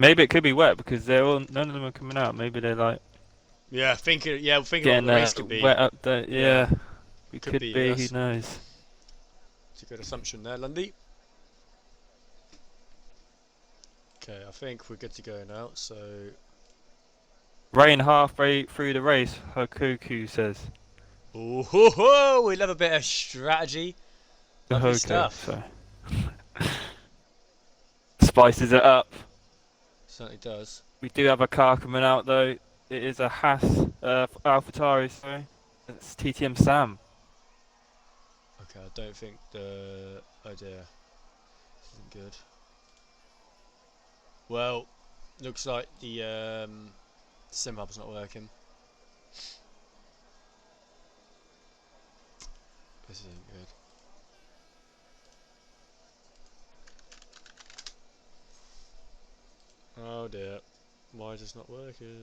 Maybe it could be wet because none of them are coming out. Maybe they're like Yeah, thinking what getting the race could be. wet up there. Yeah, Yeah, it could could be. be. Who That's knows? a good assumption there, Lundy. Okay, I think we're good to go now. So, Rain halfway through the race, Hokoku says. ooh, hoo, hoo, we love a bit of strategy. The Lovely Hoko, stuff. so spices it up. Certainly does. We do have a car coming out though. It is a Haas AlphaTauri, sorry. It's TTM Sam. Okay, I don't think the... Oh dear. This isn't good. Well, looks like the sim hub's not working. This isn't good. Oh dear. Why is this not working?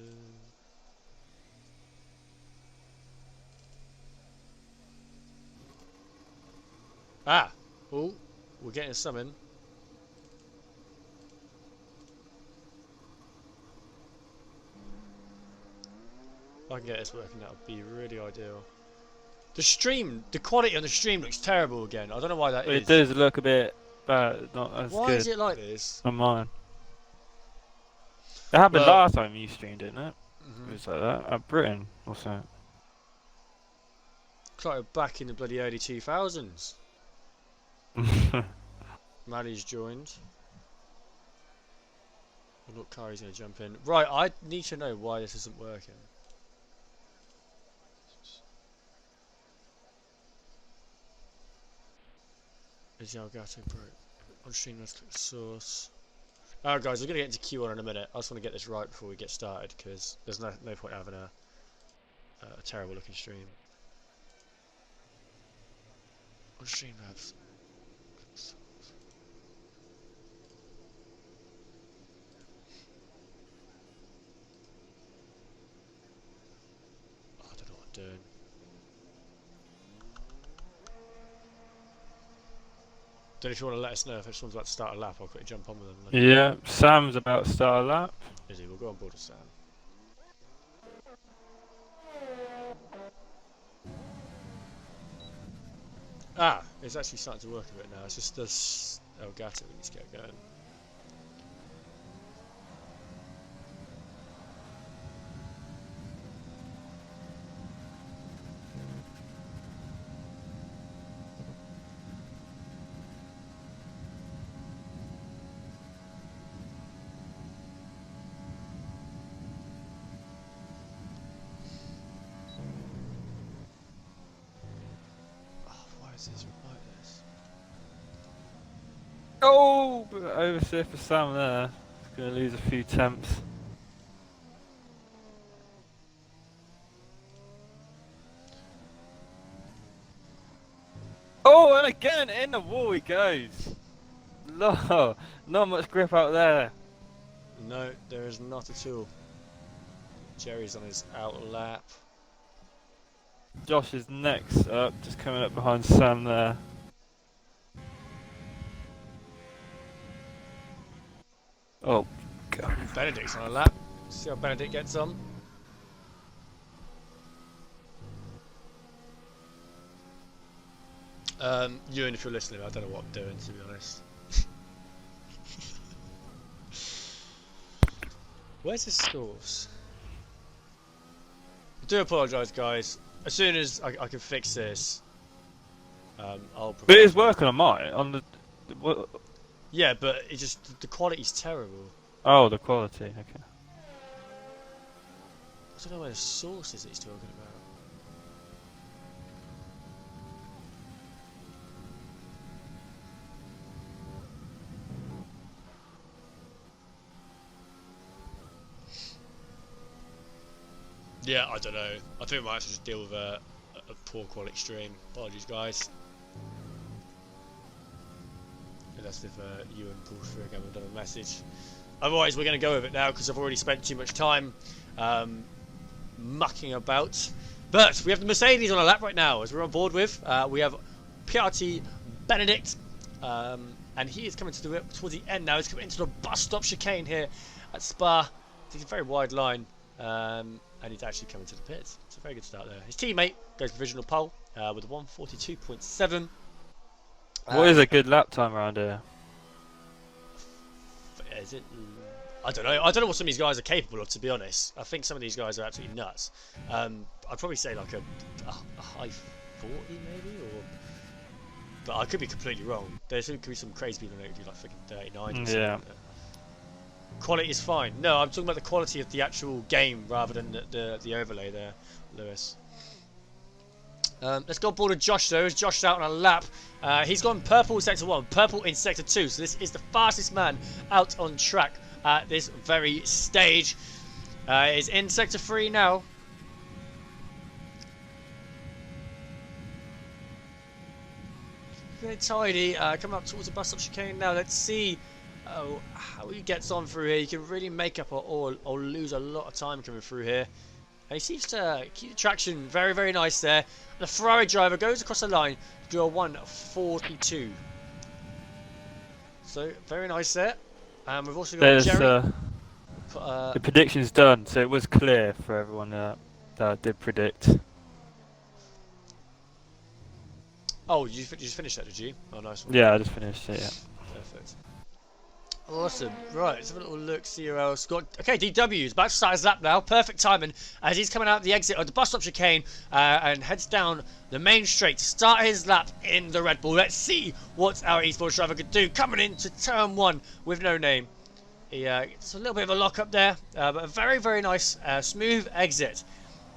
Ah! Oh, we're getting some in. If I can get this working, that would be really ideal. The quality on the stream looks terrible again. I don't know why that It is. does look a bit bad, not as Why is good it like this? on mine. It happened Well, last time you streamed, didn't it? It was like that at Britain or something. looks like we're back in the bloody early 2000s. Maddie's joined. Oh, look, Kari's going to jump in. Right, I need to know why this isn't working. Is the Elgato Pro on stream? Let's click source. Alright guys, we're going to get into Q1 in a minute. I just want to get this right before we get started because there's no point having a terrible looking stream. On Streamlabs. Oh, I don't know what I'm doing. Don't know if you want to let us know if someone's about to start a lap. I'll quickly jump on with them. Yeah, Sam's about to start a lap. Is he? We'll go on board with Sam. Ah, it's actually starting to work a bit now. It's just this Elgato we need to get going. Why is this like this? Oh, oversteer for Sam there. He's going to lose a few temps. Oh, and again in the wall he goes. No, not much grip out there. No, there is not at all. Jerry's on his out lap. Josh is next up, just coming up behind Sam there. Oh, God. Benedict's on a lap. See how Benedict gets on. Ewan, if you're listening, I don't know what I'm doing, to be honest. Where's his scores? I do apologise, guys. As soon as I can fix this, I'll. But it is working on mine. On the. What? Yeah, but it just the quality's terrible. Oh, the quality. Okay. I don't know where the source is that he's talking about. Yeah, I don't know. I think we might have to just deal with a poor quality stream. Apologies, guys. Unless if Ewan pulls through again, we've done a message. Otherwise, we're going to go with it now because I've already spent too much time mucking about. But we have the Mercedes on our lap right now, as we're on board with. We have PRT Benedict and he is coming towards the end now. He's coming into the bus stop chicane here at Spa. It's a very wide line, and he's actually coming to the pits. It's a very good start there. His teammate goes provisional pole with a 1:42.7. What is a good lap time around here? Is it? I don't know. I don't know what some of these guys are capable of, to be honest. I think some of these guys are absolutely nuts. I'd probably say like a high 40 maybe, or but I could be completely wrong. There could be some crazy people that do like freaking 39. Yeah. Quality is fine. No, I'm talking about the quality of the actual game rather than the overlay there, Lewis. Let's go aboard with Josh though. Josh out on a lap. He's gone purple in sector 1, purple in sector 2. So this is the fastest man out on track at this very stage. Is in sector 3 now. Very tidy. Coming up towards the bus stop chicane now. Let's see how he gets on through here. You can really make up or lose a lot of time coming through here. And he seems to keep the traction very, very nice there. And the Ferrari driver goes across the line to do a 1:42. So, very nice there. And we've also got Jerry. The prediction's done, so it was clear for everyone that did predict. Oh, you just finished that, did you? Oh, nice one. Yeah, I just finished it, yeah. Perfect. Awesome. Right, let's have a little look, see who else got. Okay, DW is about to start his lap now. Perfect timing as he's coming out the exit of the bus stop chicane and heads down the main straight to start his lap in the Red Bull. Let's see what our esports driver could do. Coming into turn 1 with no name. It's a little bit of a lock up there, but a very, very nice, smooth exit.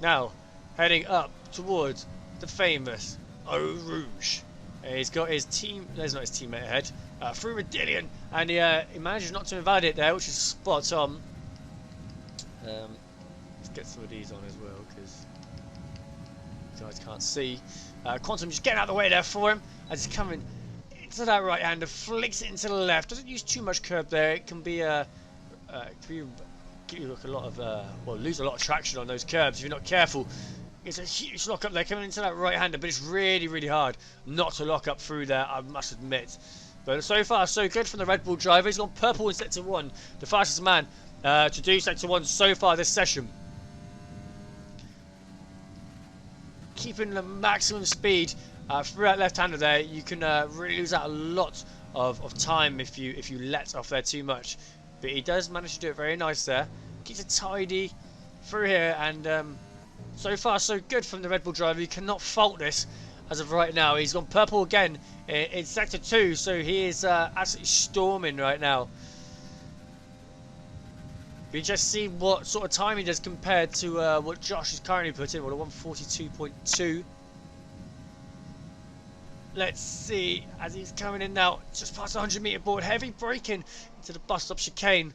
Now, heading up towards the famous Eau Rouge. He's got his team. There's not his teammate ahead. Through Redillion, and he manages not to invalidate there, which is spot on. Let's get some of these on as well, because you guys can't see. Quantum just getting out of the way there for him as he's coming into that right hander, flicks it into the left. Doesn't use too much curb there. It can be give you a lot of well, lose a lot of traction on those curbs if you're not careful. It's a huge lock up there coming into that right hander, but it's really, really hard not to lock up through there, I must admit. But so far, so good from the Red Bull driver. He's gone purple in sector 1, the fastest man to do sector 1 so far this session. Keeping the maximum speed through that left-hander there, you can really lose out a lot of time if you let off there too much. But he does manage to do it very nice there. Keeps it tidy through here, and so far so good from the Red Bull driver. You cannot fault this as of right now. He's gone purple again in sector 2, so he is absolutely storming right now. We just see what sort of time he does compared to what Josh is currently putting, what a 1:42.2. Let's see as he's coming in now, just past the 100-meter board, heavy braking into the bus stop chicane.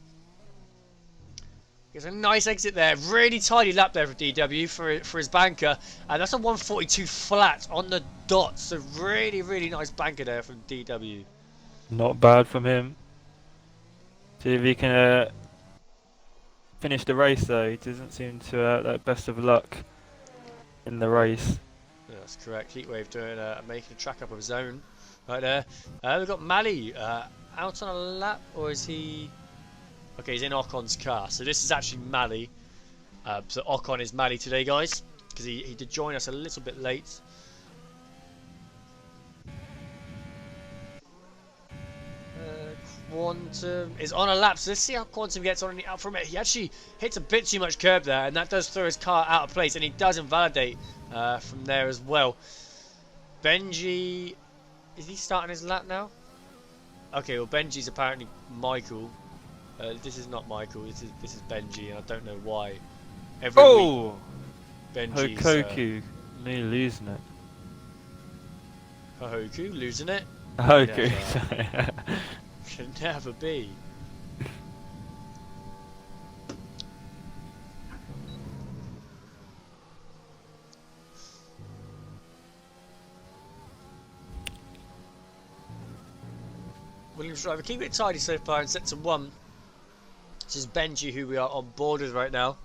There's a nice exit there, really tidy lap there for DW for his banker, and that's a 1:42 flat on the dot. So really, really nice banker there from DW. Not bad from him. See if he can finish the race though. He doesn't seem to have that best of luck in the race. Yeah, that's correct. Heatwave doing making a track up of his own right there. We've got Mali out on a lap, or is he? Okay, he's in Ocon's car. So this is actually Mali. So Ocon is Mali today, guys, because he did join us a little bit late. Quantum is on a lap, so let's see how Quantum gets on out from it. He actually hits a bit too much curb there, and that does throw his car out of place, and he does invalidate from there as well. Benji, is he starting his lap now? Okay, well Benji's apparently Michael. This is not Michael. This is Benji, and I don't know why. Every week, Benji's Hokoku, me losing it. Hokoku losing it. Hokoku. Can never be. Williams driver, keep it tidy so far in sector 1. This is Benji who we are on board with right now.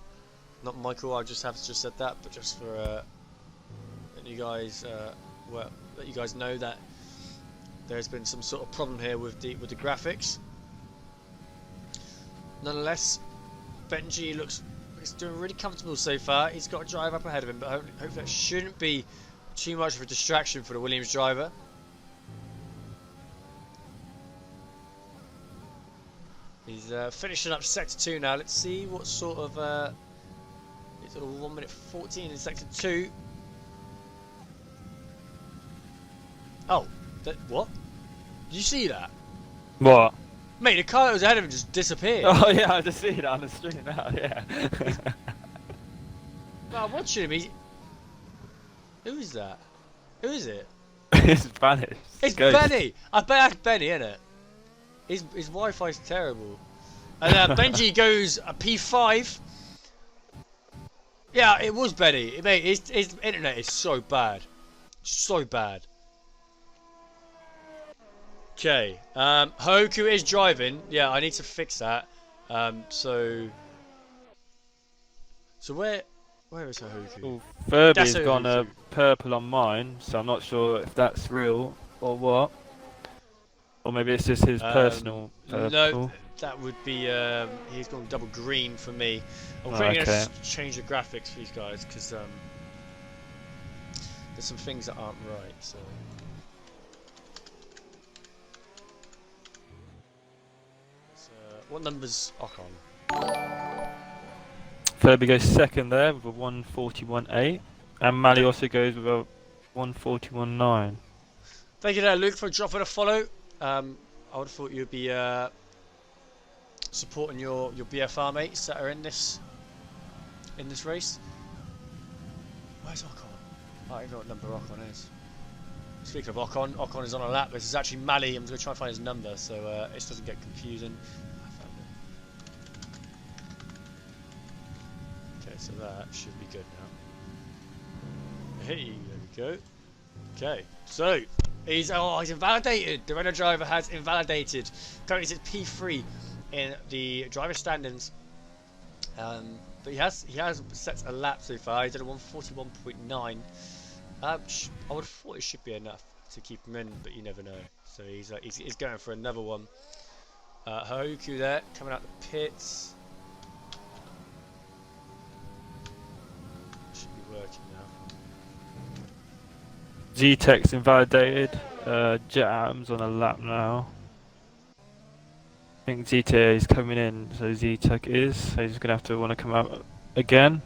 Not Michael, I just have just said that, but just for letting you guys let you guys know that there's been some sort of problem here with the graphics. Nonetheless, Benji looks he's doing really comfortable so far. He's got a drive up ahead of him, but hopefully that shouldn't be too much of a distraction for the Williams driver. He's finishing up sector 2 now. Let's see what sort of it's 1 minute 14 in sector 2. Oh, what? Did you see that? What? Mate, the car that was ahead of him just disappeared. Oh yeah, I just see that on the street now. Yeah. Well, I'm watching him. Who is that? Who is it? It's vanished. It's Ghost. Benny. I bet that's Benny, isn't it? His Wi-Fi's terrible. And Benji goes a P5. Yeah, it was Benny. Mate, his internet is so bad. So bad. Okay. Hoku is driving. Yeah, I need to fix that. So where is Hoku? Well, Furby's That's gone Hoku. purple on mine, so I'm not sure if that's real or what. Or maybe it's just his personal purple. No, that would be. He's gone double green for me. I'm quickly going to change the graphics for these guys because there's some things that aren't right. So. What number's Ocon? Furby goes second there with a 141.8, and Mally also goes with a 141.9. Thank you there, Luke, for dropping a follow. I would have thought you'd be supporting your BFR mates that are in this race. Where's Ocon? I don't know what number Ocon is. Speaking of Ocon, Ocon is on a lap. This is actually Mally. I'm just going to try and find his number so it doesn't get confusing. Okay, so that should be good now. Hey, there we go. Okay, so he's invalidated. The Renault driver has invalidated. Currently sits P3 in the driver standings. But he has set a lap so far. He's done a 141.9. I would have thought it should be enough to keep him in, but you never know. So he's going for another one. Hoku there coming out the pits. Should be working now. Z-Tech's invalidated. Jet Atom's on a lap now. I think GTA is coming in, so Z-Tech is. So he's going to have to want to come out again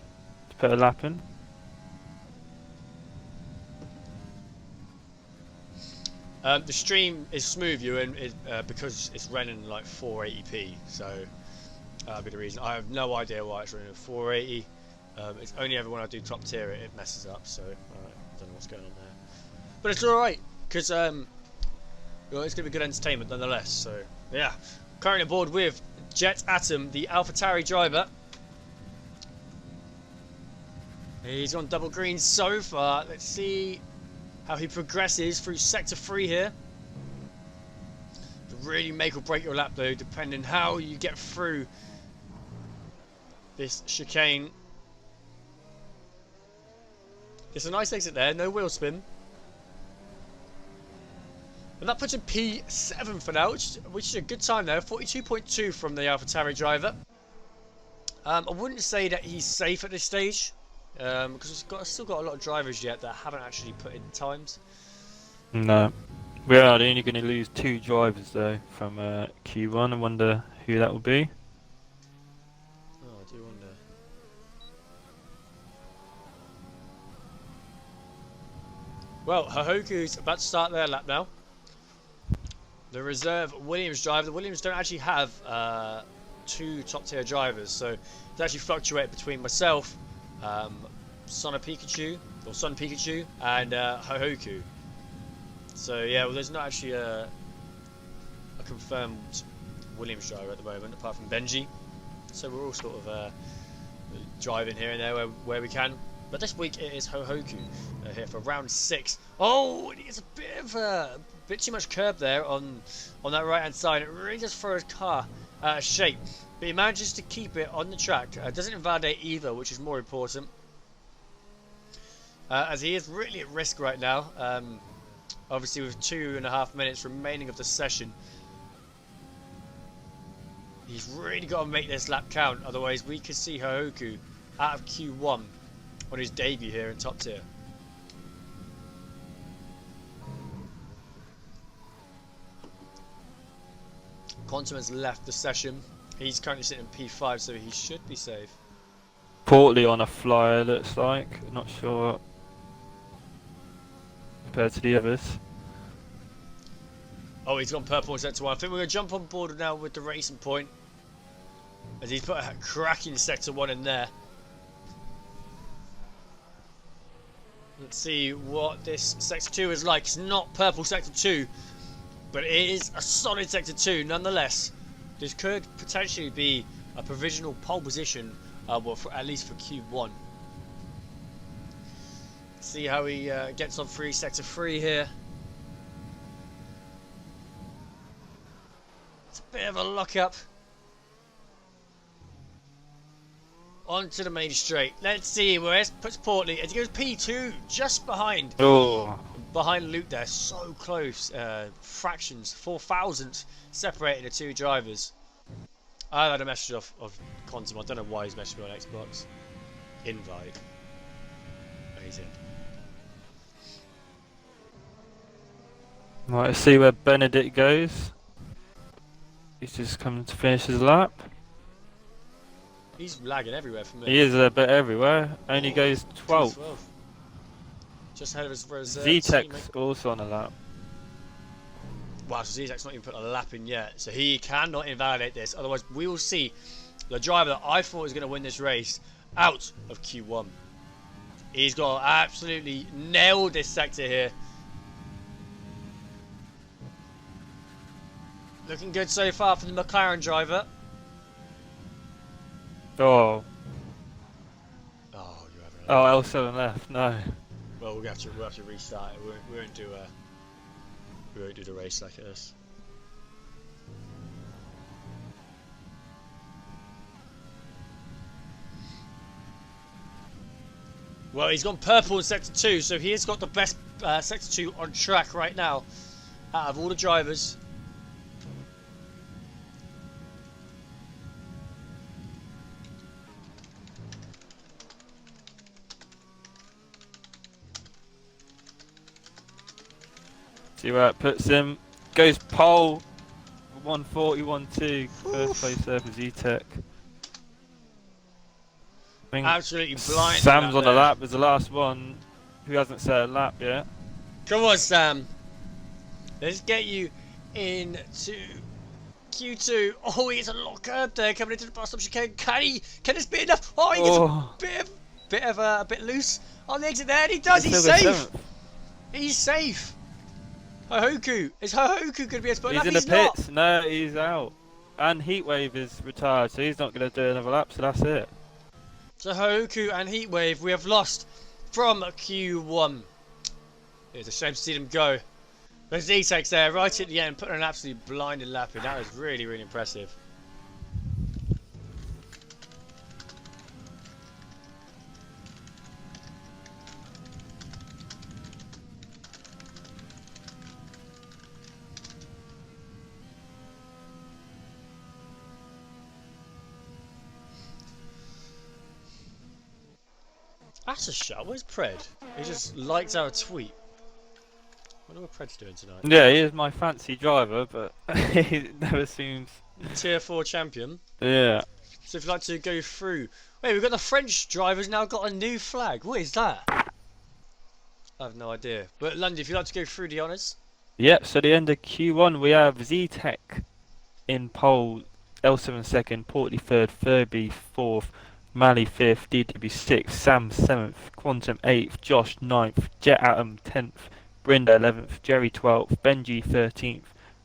to put a lap in. The stream is smooth, Ewan, because it's running like 480p, so that'll be the reason. I have no idea why it's running at 480. It's only ever when I do top tier it messes up, so I don't know what's going on there. But it's alright, because well, it's going to be good entertainment nonetheless, so yeah. Currently aboard with Jet Atom, the AlphaTauri driver. He's on double green so far. Let's see how he progresses through sector 3 here. To really make or break your lap though, depending how you get through this chicane. It's a nice exit there, no wheel spin. And that puts him P7 for now, which is a good time there. 42.2 from the AlphaTauri driver. I wouldn't say that he's safe at this stage. Because we've still got a lot of drivers yet that haven't actually put in times. No. We are only going to lose 2 drivers though from Q1. I wonder who that will be. Oh, I do wonder. Well, Hohoku's about to start their lap now. The reserve Williams driver. The Williams don't actually have 2 top tier drivers, so it's actually fluctuated between myself, Sun Pikachu, and Hohoku. So yeah, well, there's not actually a confirmed Williams driver at the moment, apart from Benji. So we're all sort of driving here and there where we can. But this week it is Hohoku here for round 6. Oh, it's a bit too much curb there on that right hand side. It really does throw his car out of shape. But he manages to keep it on the track. Doesn't invalidate either, which is more important. As he is really at risk right now. Obviously, with 2.5 minutes remaining of the session, he's really got to make this lap count. Otherwise, we could see Hohoku out of Q1 on his debut here in top tier. Quantum has left the session. He's currently sitting in P5, so he should be safe. Portly on a flyer, looks like. Not sure compared to the others. Oh, he's gone purple in sector 1. I think we're going to jump on board now with the Racing Point, as he's put a cracking sector 1 in there. Let's see what this sector 2 is like. It's not purple sector 2, but it is a solid sector 2 nonetheless. This could potentially be a provisional pole position, well, at least for Q1. See how he gets on through sector 3 here. It's a bit of a lock up. Onto the main straight. Let's see where it puts Portly. As he goes P2, just behind. Oh, Behind Luke there, so close. Fractions, 4,000 separating the two drivers. I had a message of Quantum. I don't know why he's messaged me on Xbox. Invite. Oh, he's in. right, let's see where Benedict goes. He's just coming to finish his lap. He's lagging everywhere for me. He is a bit everywhere. Only goes 12th. Just ahead of his Z-Tech's also on a lap. Wow, so Z-Tech's not even put a lap in yet. So he cannot invalidate this. Otherwise, we will see the driver that I thought was going to win this race out of Q1. He's got absolutely nailed this sector here. Looking good so far for the McLaren driver. Oh. Oh, you have Oh, L7 left. No. Well, we'll have to restart it. We won't do the race like this. Well, he's gone purple in sector 2, so he has got the best sector 2 on track right now out of all the drivers. See where it puts him. Goes pole. 140, 1-2. First place there for Z-Tech. Absolutely blind. Sam's on the lap. There's the last one. Who hasn't set a lap yet? Come on, Sam. Let's get you into Q2. Oh, he gets a lot curb there coming into the bus stop chicane. Can this be enough? Oh, he gets a bit loose on the exit there. And he does. He's safe. He's safe. Hohoku. Is Hohoku going to be able to put a lap? He's in the pits. No, he's out. And Heatwave is retired, so he's not going to do another lap, so that's it. So Hohoku and Heatwave, we have lost from Q1. It's a shame to see them go. But Z-Tech's there right at the end, putting an absolute blinding lap in. That was really, really impressive. That's a shot. Where's Pred? He just liked our tweet. I wonder what Pred's doing tonight. Yeah, he is my fancy driver, but he never seems... Tier 4 champion. Yeah. So if you'd like to go through... Wait, we've got the French drivers now got a new flag. What is that? I have no idea. But Lundy, if you'd like to go through the honours. Yep, so the end of Q1 we have Z-Tech in pole, L7 second, Portly third, Furby fourth, Mally 5th, DW 6th, Sam 7th, Quantum 8th, Josh 9th, Jet Atom 10th, Brenda 11th, Jerry 12th, Benji 13th,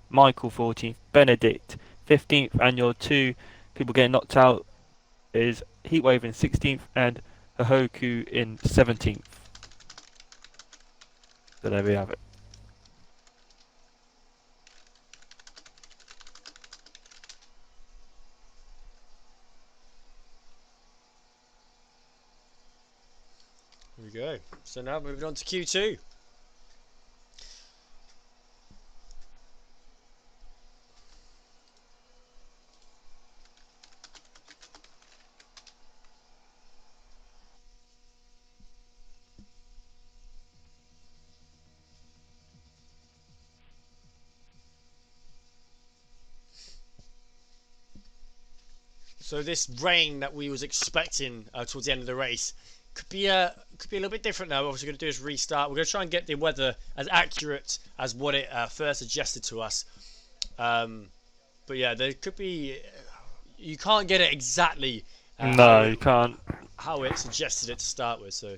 Michael 14th, Benedict 15th, and your two people getting knocked out is Heatwave in 16th and Hohoku in 17th. So there we have it. Here we go. So now moving on to Q2. So this rain that we was expecting towards the end of the race could be a little bit different now. What we're going to do is restart. We're going to try and get the weather as accurate as what it first suggested to us. But yeah, there could be. You can't get it exactly No, you can't. how it suggested it to start with. So.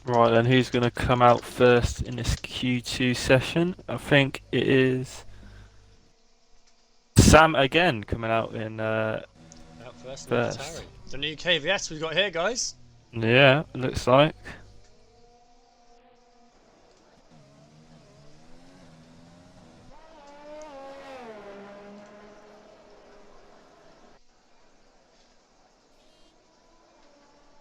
Right then, who's going to come out first in this Q2 session? I think it is Sam again coming out in Out first. The new KVS we've got here, guys. Yeah, looks like.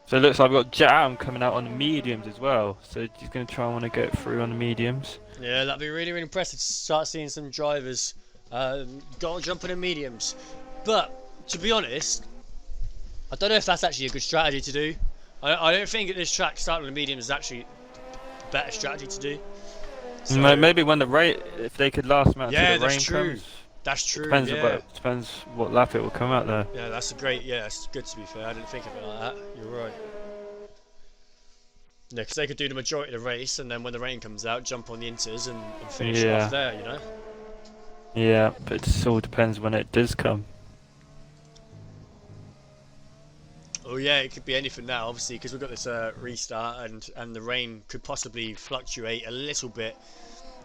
So it looks like we've got Jam coming out on the mediums as well. So he's going to try and want to get through on the mediums. Yeah, that'd be really, really impressive to start seeing some drivers go jumping in mediums. But to be honest, I don't know if that's actually a good strategy to do. I don't think at this track starting on the mediums is actually a better strategy to do. So, maybe when the rain, if they could last them out until the rain comes. That's true. Depends what lap it will come out there. Yeah, that's a great. Yeah, it's good to be fair. I didn't think of it like that. You're right. Yeah, because they could do the majority of the race, and then when the rain comes out, jump on the inters and finish it off there. You know. Yeah, but it all depends when it does come. Oh yeah, it could be anything now, obviously, because we've got this restart, and the rain could possibly fluctuate a little bit.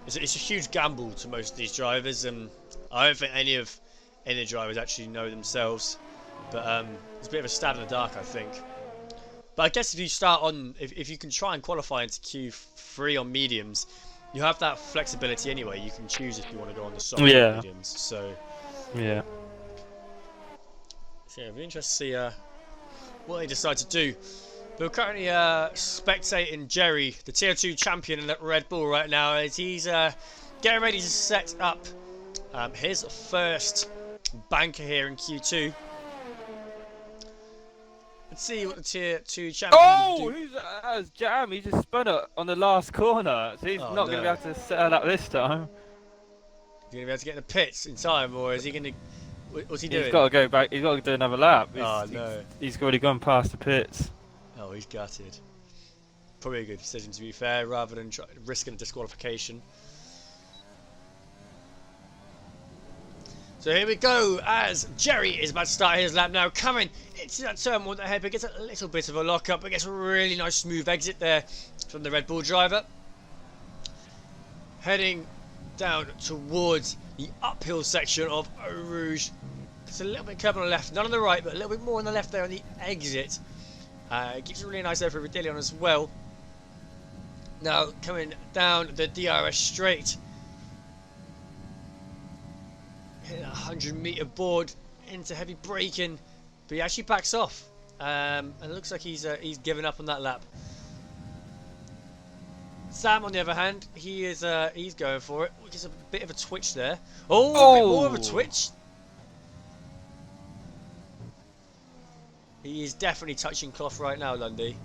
It's a huge gamble to most of these drivers, and I don't think any of the drivers actually know themselves. But it's a bit of a stab in the dark, I think. But I guess if you start on, if you can try and qualify into Q3 on mediums, you have that flexibility anyway. You can choose if you want to go on the soft mediums. So yeah, it'll be interesting to see what they decide to do. But we're currently spectating Jerry, the Tier 2 champion at Red Bull right now, as he's getting ready to set up his first banker here in Q2. Let's see what the Tier 2 champion Oh, who's that? Jam. He just spun it on the last corner, so he's not going to be able to settle up this time. Is he going to be able to get in the pits in time, or is he going to... What's he doing? He's got to go back. He's got to do another lap. No. He's already gone past the pits. Oh, he's gutted. Probably a good decision, to be fair, rather than risking a disqualification. So here we go, as Jerry is about to start his lap now, coming into that turn with the head, but gets a little bit of a lock-up, but gets a really nice smooth exit there from the Red Bull driver. Heading down towards the uphill section of Eau Rouge. It's a little bit curved on the left, not on the right, but a little bit more on the left there on the exit. It gives a really nice there for Rodillion as well. Now coming down the DRS straight. Hit a 100-meter board into heavy braking, but he actually backs off. And it looks like he's given up on that lap. Sam, on the other hand, he's going for it. Gets a bit of a twitch there. Oh, a bit more of a twitch. He is definitely touching cloth right now, Lundy.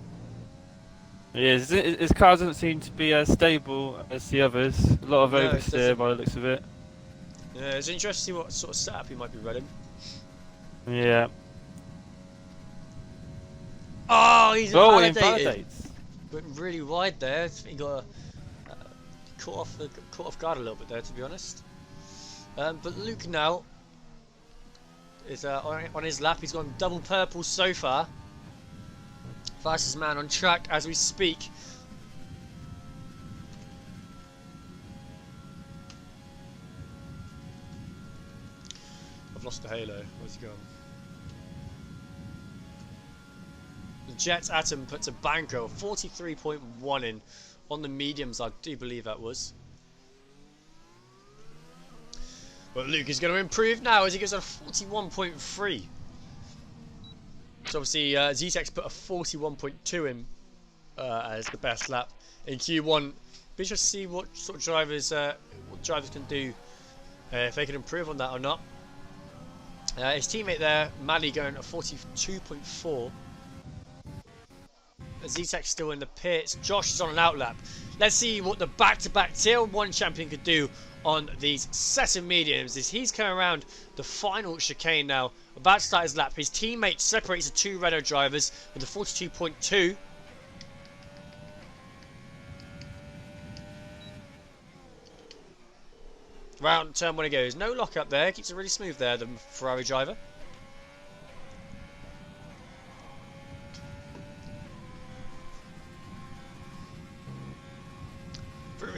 Yeah, his car doesn't seem to be as stable as the others. A lot of oversteer by the looks of it. Yeah, it's interesting to see what sort of setup he might be running. Yeah. Oh, he's invalidated. Invalidates. Went really wide there. I think he got caught off guard a little bit there, to be honest. But Luke now is on his lap. He's gone double purple so far. Fastest man on track as we speak. I've lost the halo. Where's he gone? The Jets Atom puts a banker of 43.1 in on the mediums, I do believe that was. But Luke is going to improve now as he goes on 41.3. So obviously Zetek's put a 41.2 in as the best lap in Q1. Be interested to see what sort of drivers, what drivers can do, if they can improve on that or not. His teammate there, Mali, going at 42.4. Z-Tech still in the pits. Josh is on an outlap. Let's see what the back-to-back Tier 1 champion could do on these set of mediums. As he's coming around the final chicane now, about to start his lap. His teammate separates the two Renault drivers with a 42.2. Round turn 1 he goes. No lock up there. Keeps it really smooth there, the Ferrari driver.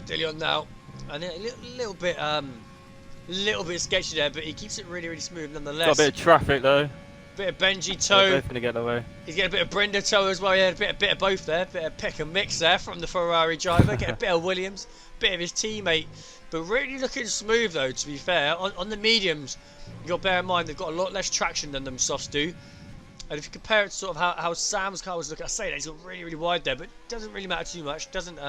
Dillion now, and a little bit sketchy there, but he keeps it really smooth nonetheless. Got a bit of traffic though. Bit of Benji They're toe. both gonna get away. He's getting a bit of Brenda toe as well. Yeah, a bit of both there. Bit of pick and mix there from the Ferrari driver. Get a bit of Williams, bit of his teammate, but really looking smooth though. To be fair, on the mediums, you got to bear in mind they've got a lot less traction than them softs do. And if you compare it to sort of how Sam's car was looking, I say that he's got really wide there, but it doesn't really matter too much. Doesn't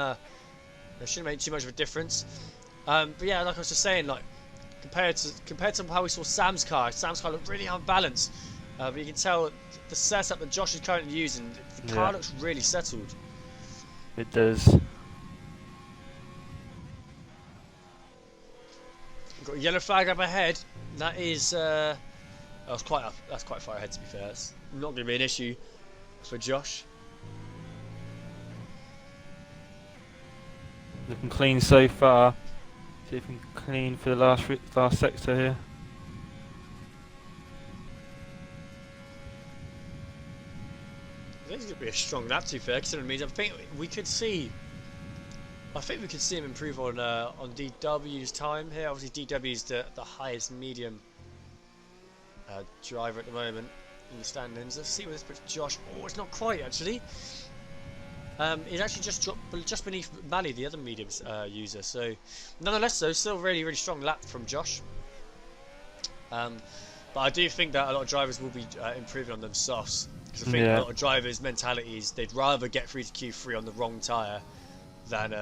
It shouldn't make too much of a difference. But yeah, like I was just saying, like compared to how we saw Sam's car looked really unbalanced. But you can tell the setup that Josh is currently using, the car looks really settled. It does. Got a yellow flag up ahead. That is that's quite far ahead, to be fair. That's not going to be an issue for Josh. Looking clean so far. See if we can clean for the last sector here. I think it's going to be a strong lap, to be fair, considering means I think we could see him improve on DW's time here. Obviously, DW's the highest medium driver at the moment in the standings. Let's see where this puts Josh. Oh, it's not quite actually. He's actually just dropped just beneath Mali, the other mediums user. So, nonetheless, though, still really strong lap from Josh. But I do think that a lot of drivers will be improving on them softs, because I think a lot of drivers' mentality is they'd rather get through to Q3 on the wrong tyre than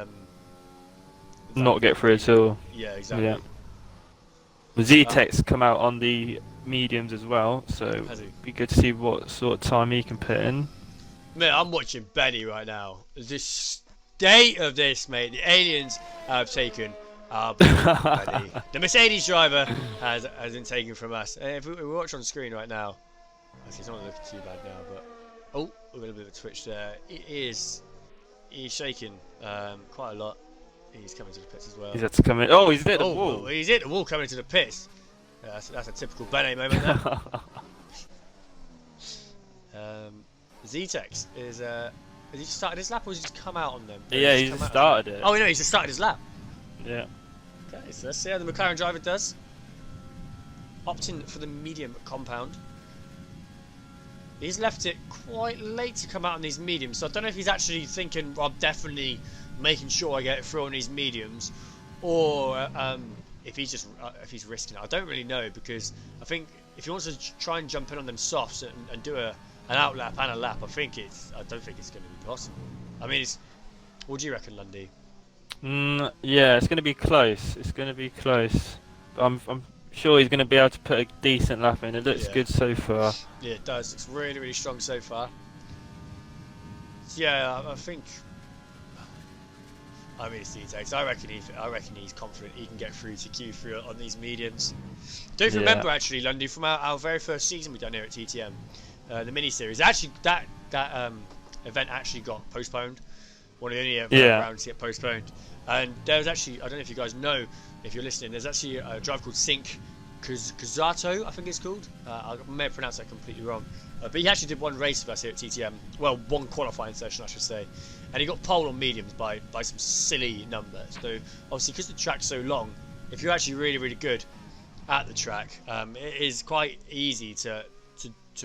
not get through at all. Yeah, exactly. Yeah. Z-Tech's come out on the mediums as well, so it'd be good to see what sort of time he can put in. Mate, I'm watching Benny right now. The state of this, mate. The aliens have taken our Benny. The Mercedes driver has been taken from us. And if we watch on screen right now, actually it's not looking too bad now, but oh, we've got a bit of a twitch there. He's shaking quite a lot. He's coming to the pits as well. He's had to come in. Oh, he's hit the wall. Well, he's hit the wall coming to the pits. That's a typical Benny moment there. Z-Tex is has he just started his lap or has he just come out on them? Yeah, he's just started it. Oh no, he's just started his lap. Yeah. Okay, so let's see how the McLaren driver does. Opting for the medium compound. He's left it quite late to come out on these mediums, so I don't know if he's actually thinking, well, I'm definitely making sure I get it through on these mediums, or if he's risking it. I don't really know, because I think if he wants to try and jump in on them softs and do an outlap and a lap, I don't think it's going to be possible. I mean, what do you reckon, Lundy? Yeah, it's going to be close. It's going to be close. I'm sure he's going to be able to put a decent lap in. It looks good so far. Yeah, it does. It's really strong so far. So, yeah, I think. I mean, it's Z-Tex. I reckon he's confident he can get through to Q3 on these mediums. Don't remember actually, Lundy, from our very first season we done here at TTM, the mini series. Actually, that event actually got postponed. One of the only rounds to get postponed. And there was actually, I don't know if you guys know, if you're listening, there's actually a driver called Sink Kazato, I think it's called. I may have pronounced that completely wrong. But he actually did one race with us here at TTM. Well, one qualifying session, I should say. And he got pole on mediums by some silly numbers. So, obviously, because the track's so long, if you're actually really good at the track, it is quite easy to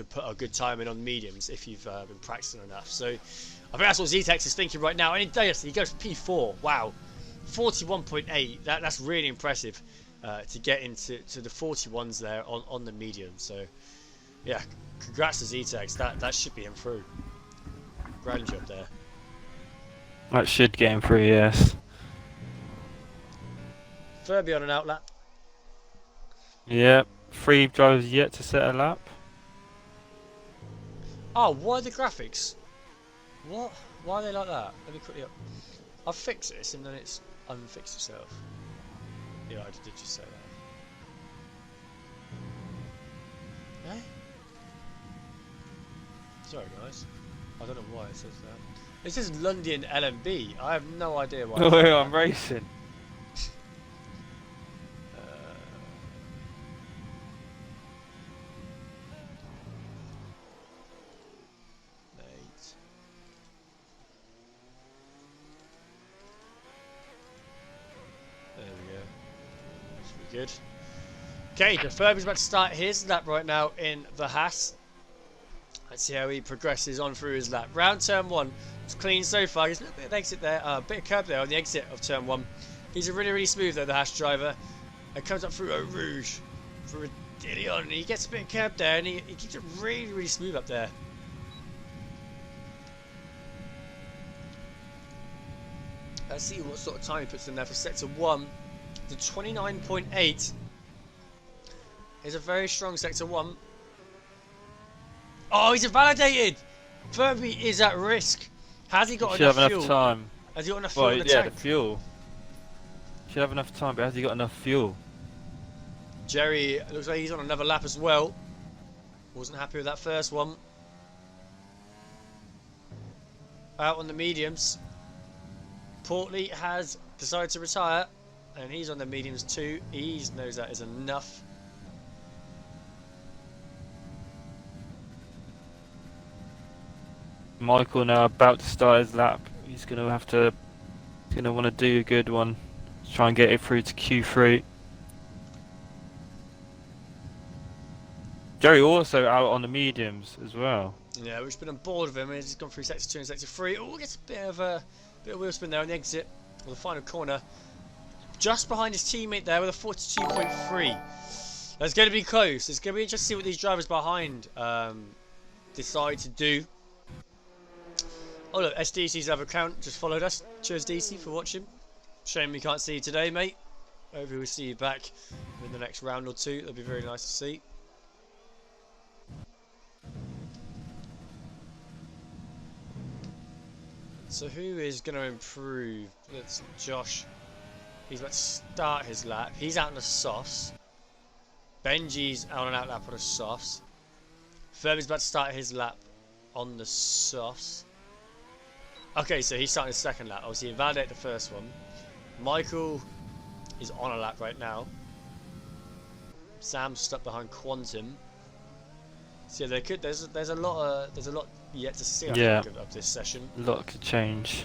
put a good time in on mediums if you've been practicing enough. So, I think that's what Z-Tex is thinking right now. And he goes P4. Wow. 41.8. That's really impressive to get into the 41s there on the medium. So, yeah, congrats to Z-Tex. That should be him through. Grand job there. That should get him through, yes. Furby on an outlap. Yep. 3 drivers yet to set a lap. Oh, why the graphics? What? Why are they like that? Let me quickly up. I'll fix this and then it's unfixed itself. Yeah, I did just say that. Eh? Sorry guys. I don't know why it says that. It says London LMB. I have no idea why. Oh, I'm racing. Mate. There we go. Should be good. Okay, the Furby's about to start his lap right now in the Haas. Let's see how he progresses on through his lap. Round turn 1. It's clean so far. There's a little bit of exit there, a bit of curb there on the exit of turn 1. He's a really smooth though, the Haas driver. It comes up through a Rouge, through a Didion, and he gets a bit of curb there, and he keeps it really smooth up there. Let's see what sort of time he puts in there for sector 1. The 29.8 is a very strong sector 1. Oh, he's invalidated! Furby is at risk. Has he got enough fuel? Enough time. Has he got enough fuel in the yeah, tank? the fuel. Should have enough time, but has he got enough fuel? Jerry looks like he's on another lap as well. Wasn't happy with that first one. Out on the mediums. Portley has decided to retire, and he's on the mediums too. He knows that is enough. Michael now about to start his lap. He's gonna have to. He's gonna want to do a good one. Try and get it through to Q3. Jerry also out on the mediums as well. Yeah, we've been on board with him. He's gone through sector 2 and sector 3. Oh, gets a bit of wheel spin there on the exit of the final corner. Just behind his teammate there with a 42.3. That's going to be close. It's going to be interesting to see what these drivers behind decide to do. Oh look, SDC's other account just followed us. Cheers DC for watching. Shame we can't see you today, mate. Hopefully we'll see you back in the next round or two. That'll be very nice to see. So who is going to improve? That's Josh. He's about to start his lap. He's out on the softs. Benji's out on lap on the softs. Furby's about to start his lap on the softs. Okay, so he's starting his second lap. Obviously, he invalidated the first one. Michael is on a lap right now. Sam's stuck behind Quantum. So yeah, there's a lot yet to see. I think, of this session. A lot could change.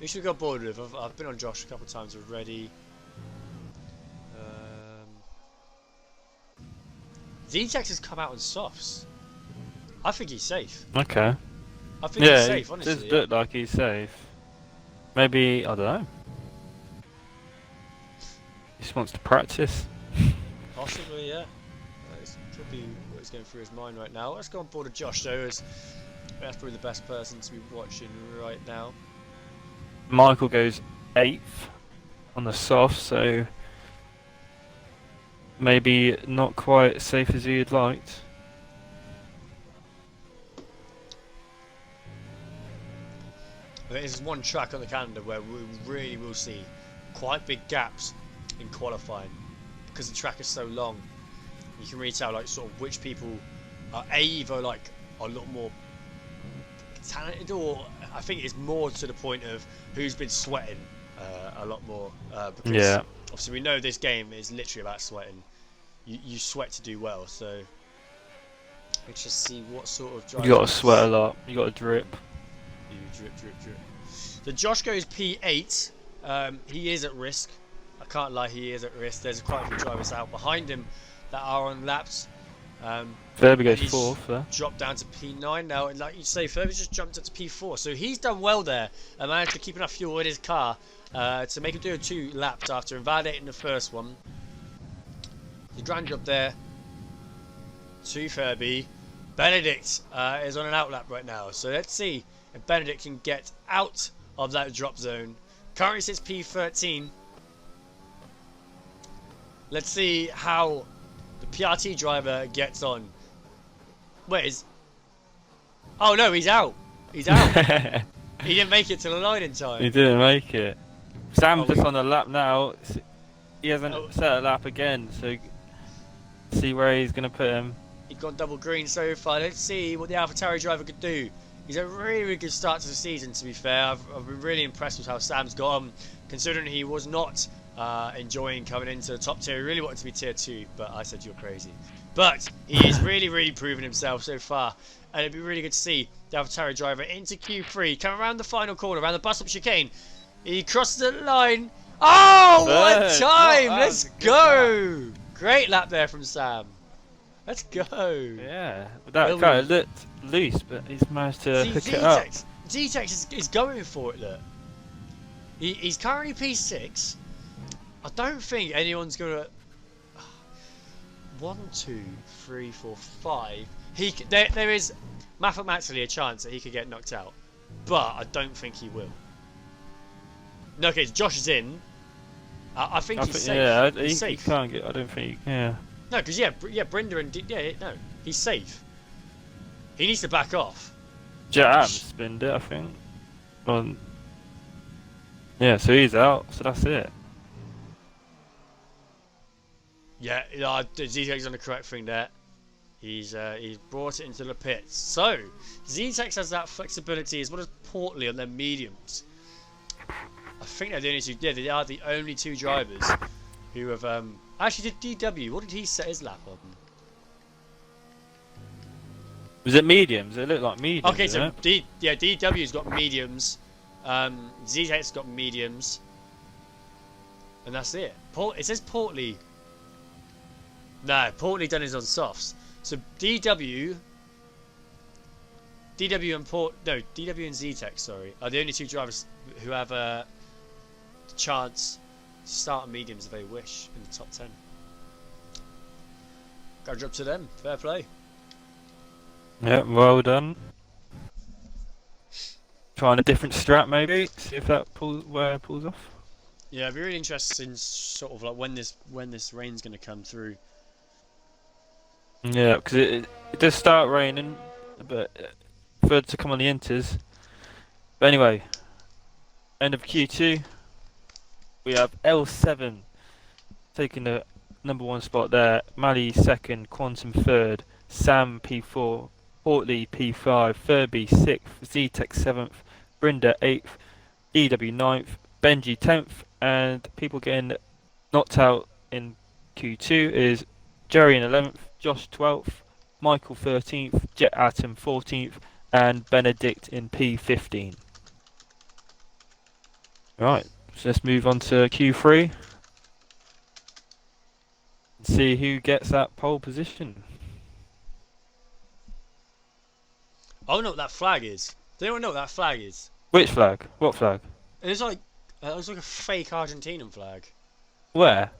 Who should we go board with? I've been on Josh a couple of times already. Z-Tex has come out on softs. I think he's safe. Okay. I think he's safe, honestly. Does look like he's safe. Maybe, I don't know. He just wants to practice. Possibly, yeah. It could be what's going through his mind right now. Let's go on board with Josh, though, as that's probably the best person to be watching right now. Michael goes 8th on the soft, so maybe not quite as safe as he'd liked. There's one track on the calendar where we really will see quite big gaps in qualifying because the track is so long. You can really tell, like, sort of which people are either like a lot more talented, or I think it's more to the point of who's been sweating a lot more. Because obviously we know this game is literally about sweating. You sweat to do well, so let's just see what sort of drive. You got to sweat a lot. You got to drip. You drip. So Josh goes P8. He is at risk. I can't lie, he is at risk. There's quite a few drivers out behind him that are on laps. Furby goes 4th there. Dropped down to P9 now, and like you say, Furby's just jumped up to P4. So he's done well there and managed to keep enough fuel in his car to make him do 2 laps after invalidating the first one. The grand job there to Furby. Benedict is on an out lap right now, so let's see if Benedict can get out of that drop zone. Currently sits P13. Let's see how the PRT driver gets on. Wait, is... Oh no, he's out. He's out. He didn't make it to the line in time. He didn't make it. Sam's Oh, just on the lap now. He hasn't Oh. set a lap again, so see where he's going to put him. He's gone double green so far. Let's see what the AlphaTauri driver could do. He's a really, really good start to the season, to be fair. I've been really impressed with how Sam's got on, considering he was not enjoying coming into the top tier. He really wanted to be tier 2, but I said you're crazy. But he is really, really proven himself so far. And it'd be really good to see the AlphaTauri driver into Q3, come around the final corner, around the bus-up chicane. He crosses the line. Oh, what Third. time! That Let's was a good go! Great lap there from Sam. Let's go. Yeah, that Well, kind of looked loose, but he's managed to hook it up. Z-Tex is going for it, look. He's currently P6. I don't think anyone's going to... 1, 2, 3, 4, 5. There is mathematically a chance that he could get knocked out. But I don't think he will. No, okay, Josh is in. I think he's safe. Yeah, he's he safe. can't get. I don't think. Yeah. No, because Brenda and no, he's safe. He needs to back off. Jam spinned it, I think. Yeah, so he's out. So that's it. Yeah, Z-Tex on the correct thing there. He's brought it into the pits. So Z-Tex has that flexibility as well as Portly on their mediums. I think they're the only two. Yeah, they are the only two drivers who have actually did DW. What did he set his lap on? Was it mediums? It looked like mediums. Okay, so didn't DW's got mediums. Z-Tex's got mediums, and that's it. It says Portly. No, Portly done his on softs. So DW and Z-Tex, sorry, are the only two drivers who have a chance to start on mediums if they wish in the top 10. Gotta drop to them. Fair play. Yeah, well done. Trying a different strat maybe. See if that pulls off. Yeah, it'd be really interesting, sort of like when this rain's gonna come through. Yeah, because it does start raining, but further to come on the inters. But anyway, end of Q2. We have L7 taking the #1 spot there. Mali second, Quantum third, Sam P4, Portly P5, Furby 6th, Z-Tex 7th, Brinda 8th, EW 9th, Benji 10th, and people getting knocked out in Q2 is Jerry in 11th, Josh 12th, Michael 13th, Jet Atom 14th, and Benedict in P15. Right, so let's move on to Q3 and see who gets that pole position. I don't know what that flag is. Does anyone know what that flag is? Which flag? What flag? It's like a fake Argentinian flag. Where?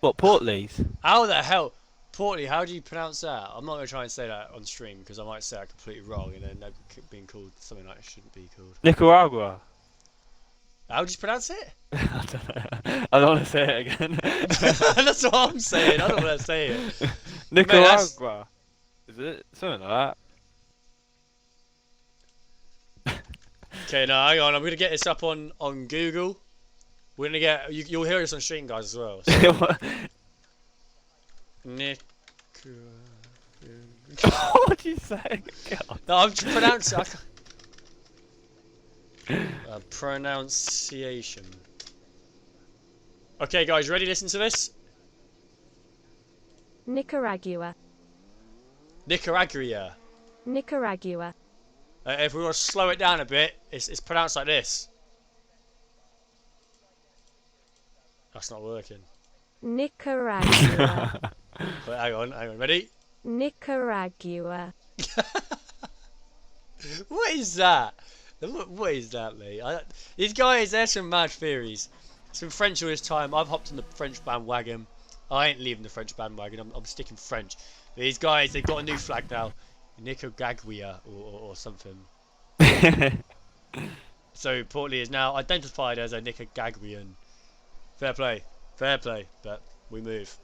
What, Portleys? How the hell? Portly, how do you pronounce that? I'm not going to try and say that on stream because I might say that completely wrong and then being called something that it shouldn't be called. Nicaragua. How do you pronounce it? I don't know. I don't want to say it again. That's what I'm saying. I don't want to say it. Nicaragua. Is it? Something like that. Okay, now hang on. I'm going to get this up on Google. We're going to get... You'll hear this on stream, guys, as well. So. What did you say? God. No, I'm pronouncing... pronunciation. Okay, guys, ready? Listen to this. Nicaragua. Nicaragua. Nicaragua. If we want to slow it down a bit, it's pronounced like this. That's not working. Nicaragua. But hang on, ready? Nicaragua. What is that? What is that, mate? These guys, there's some mad theories. It's been French all this time. I've hopped on the French bandwagon. I ain't leaving the French bandwagon. I'm sticking French. But these guys, they've got a new flag now. Nicaragua or something. It's So Portley is now identified as a Nicaraguan. Fair play, but we move.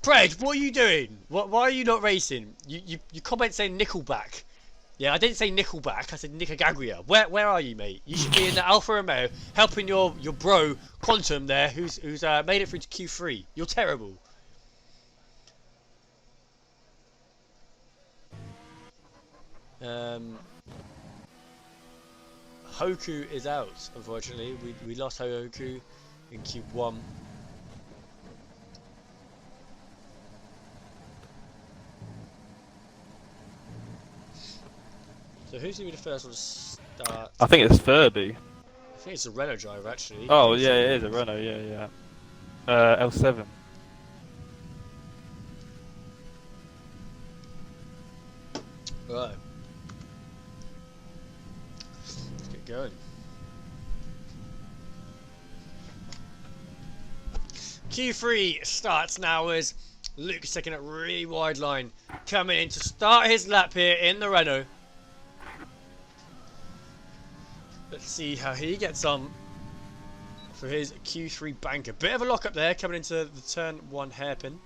Pred, what are you doing? Why are you not racing? You comment saying Nickelback. Yeah, I didn't say Nickelback, I said Nicaragua. Where are you, mate? You should be in the Alfa Romeo helping your bro Quantum there, who's made it through to Q3. You're terrible. Hoku is out, unfortunately. We lost Hoku in Q1. So who's going to be the first one to start? I think it's Furby. I think it's a Renault driver, actually. Oh, yeah, it is a Renault, yeah. L7. Right. Let's get going. Q3 starts now as Luke is taking a really wide line, coming in to start his lap here in the Renault. Let's see how he gets on for his Q3 banker. Bit of a lock up there, coming into the turn 1 hairpin.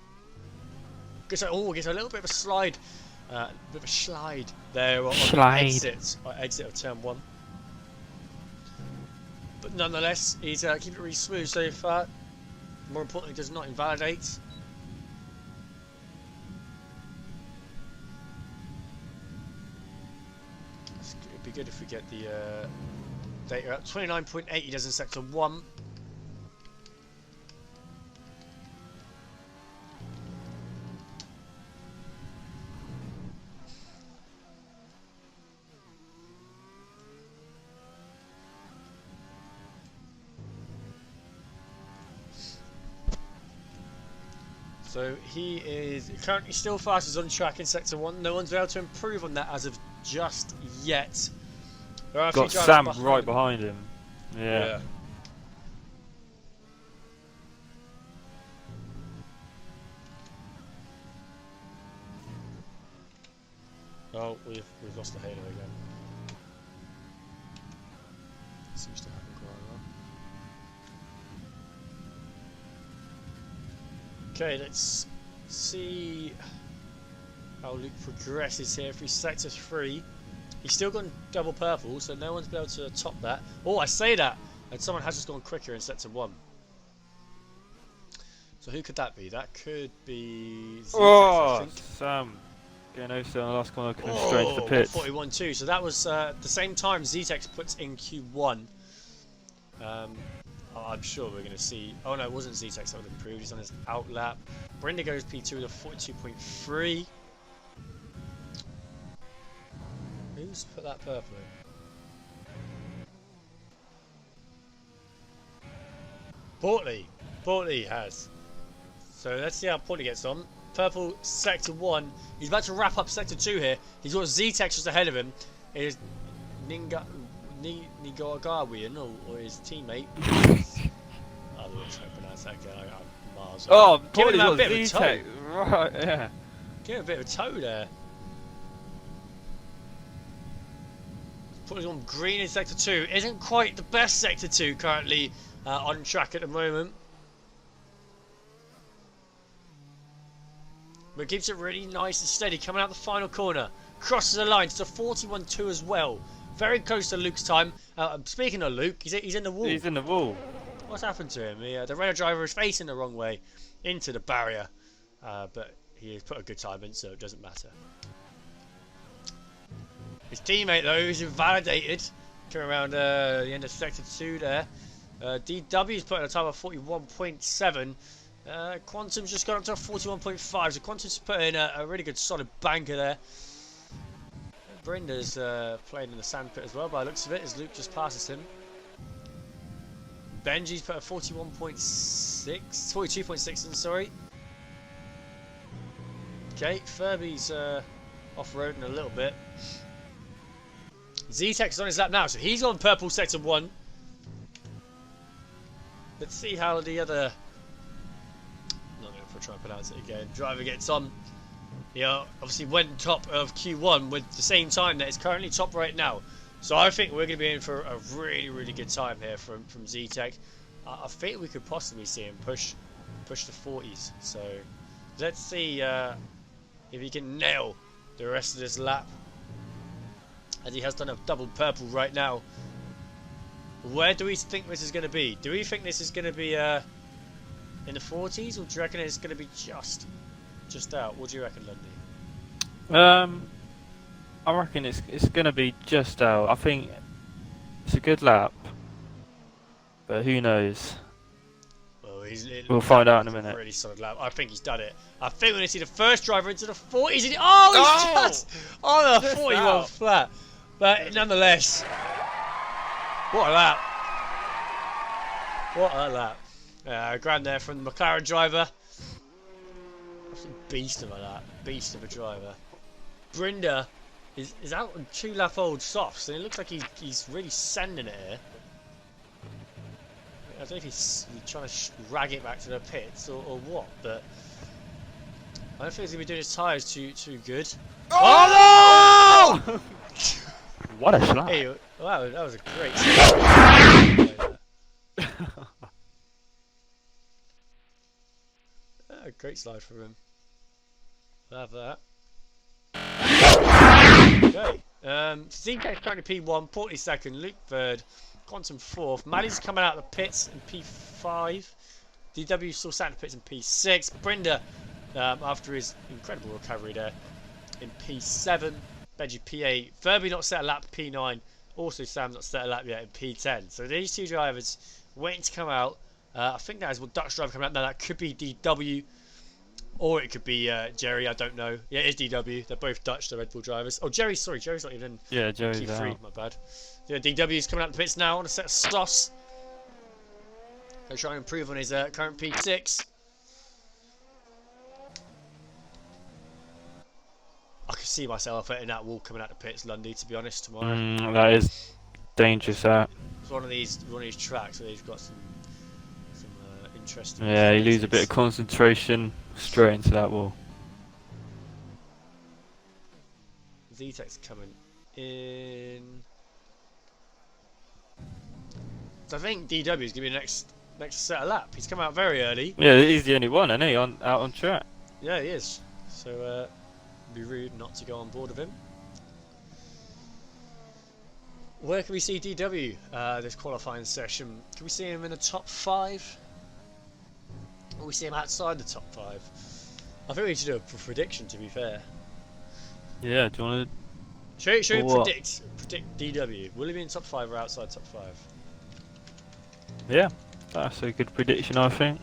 Gets a little bit of a slide. Bit of a slide there on the exit of turn 1. But nonetheless, he's keeping it really smooth so far. More importantly, does not invalidate. It'd be good if we get the data up. 29.8 he does in sector 1. So he is currently still fastest on track in sector 1. No one's been able to improve on that as of just yet. There are a Got few Sam drivers right behind him. Yeah. Oh, we've lost the halo again. Seems to happen quite a lot. Okay, let's see how Luke progresses here through sector 3. He's still got double purple, so no one's been able to top that. Oh, I say that, and someone has just gone quicker in sector 1. So who could that be? That could be Zetex, I think. Sam. Getting over to the last corner, coming straight to the pits. 41.2. So that was the same time Zetex puts in Q1. I'm sure we're going to see. Oh no, it wasn't Zetex that would have improved. He's on his outlap. Brenda goes P2 with a 42.3. Who's put that purple in? Portley has. So let's see how Portley gets on. Purple sector 1. He's about to wrap up sector 2 here. He's got Zetex just ahead of him. It is Nicaraguan or his teammate. I don't know how to pronounce that again. I'm miles away. Oh, Give him Portley's a got bit of a toe. Zetex. Right, yeah. Give him a bit of a toe there. Portley's on green in sector 2. Isn't quite the best sector 2 currently on track at the moment. But keeps it really nice and steady coming out the final corner. Crosses the line to 41.2 as well. Very close to Luke's time. Speaking of Luke, he's in the wall. He's in the wall. What's happened to him? The Renault driver is facing the wrong way into the barrier. But he has put a good time in, so it doesn't matter. His teammate, though, is invalidated. Coming around the end of sector 2 there. DW's put in a time of 41.7. Quantum's just got up to 41.5, so Quantum's put in a really good solid banker there. Brenda's playing in the sandpit as well by the looks of it, as Luke just passes him. Benji's put a 42.6 in, sorry. Okay, Furby's off-roading a little bit. Zetex is on his lap now, so he's on purple sector 1. Let's see how the other... I'm not going to try and pronounce it again. Driver gets on. he obviously went top of Q1 with the same time that is currently top right now. So I think we're going to be in for a really, really good time here from Z-Tech. I think we could possibly see him push the 40s. So let's see if he can nail the rest of this lap, as he has done a double purple right now. Where do we think this is going to be? Do we think this is going to be in the 40s, or do you reckon it's going to be just out? What do you reckon, Lundy? I reckon it's going to be just out. I think it's a good lap, but who knows? Well, We'll find out in a minute. Really solid lap. I think he's done it. I think we're going to see the first driver into the 40s. He's just on the 41 out. flat. But nonetheless, what a lap. What a lap. Grand there from the McLaren driver. Beast of a lap. Beast of a driver. Brinder is out on 2-lap-old softs, and it looks like he's really sanding it here. I don't know if he's trying to rag it back to the pits or what, but I don't think he's going to be doing his tyres too good. Oh no! What a slap! Hey, wow, that was a great slide. A great slide for him. We'll have that. Okay. Z-Tech currently P1, Portley second, Luke third, Quantum fourth. Maddie's coming out of the pits in P5. DW still sat in the pits in P6. Brinder, after his incredible recovery there, in P7. Benji P8. Furby not set a lap, P9. Also Sam's not set a lap yet in P10. So these two drivers waiting to come out. I think that is what Dutch driver coming out now. That could be DW. Or it could be Jerry, I don't know. Yeah, it is DW. They're both Dutch, the Red Bull drivers. Oh, Jerry's not even in Yeah, Jerry's Q3, out. my bad. Yeah, DW's coming out the pits now on a set of sloths. They're trying to improve on his current P6. I could see myself hitting that wall coming out the pits, Lundy, to be honest, tomorrow. That is dangerous, that. It's one of these tracks where he's got some interesting. Yeah, you lose a bit of concentration straight into that wall. Z-Tech's coming in. So I think DW is going to be the next set of lap. He's come out very early. Yeah, he's the only one, isn't he? Out on track. Yeah, he is. So it'd be rude not to go on board with him. Where can we see DW this qualifying session? Can we see him in the top 5? Or we see him outside the top 5? I think we should do a prediction, to be fair. Yeah, do you want Should we What? predict DW? Will he be in top 5 or outside top 5? to? Yeah, that's a good prediction, I think.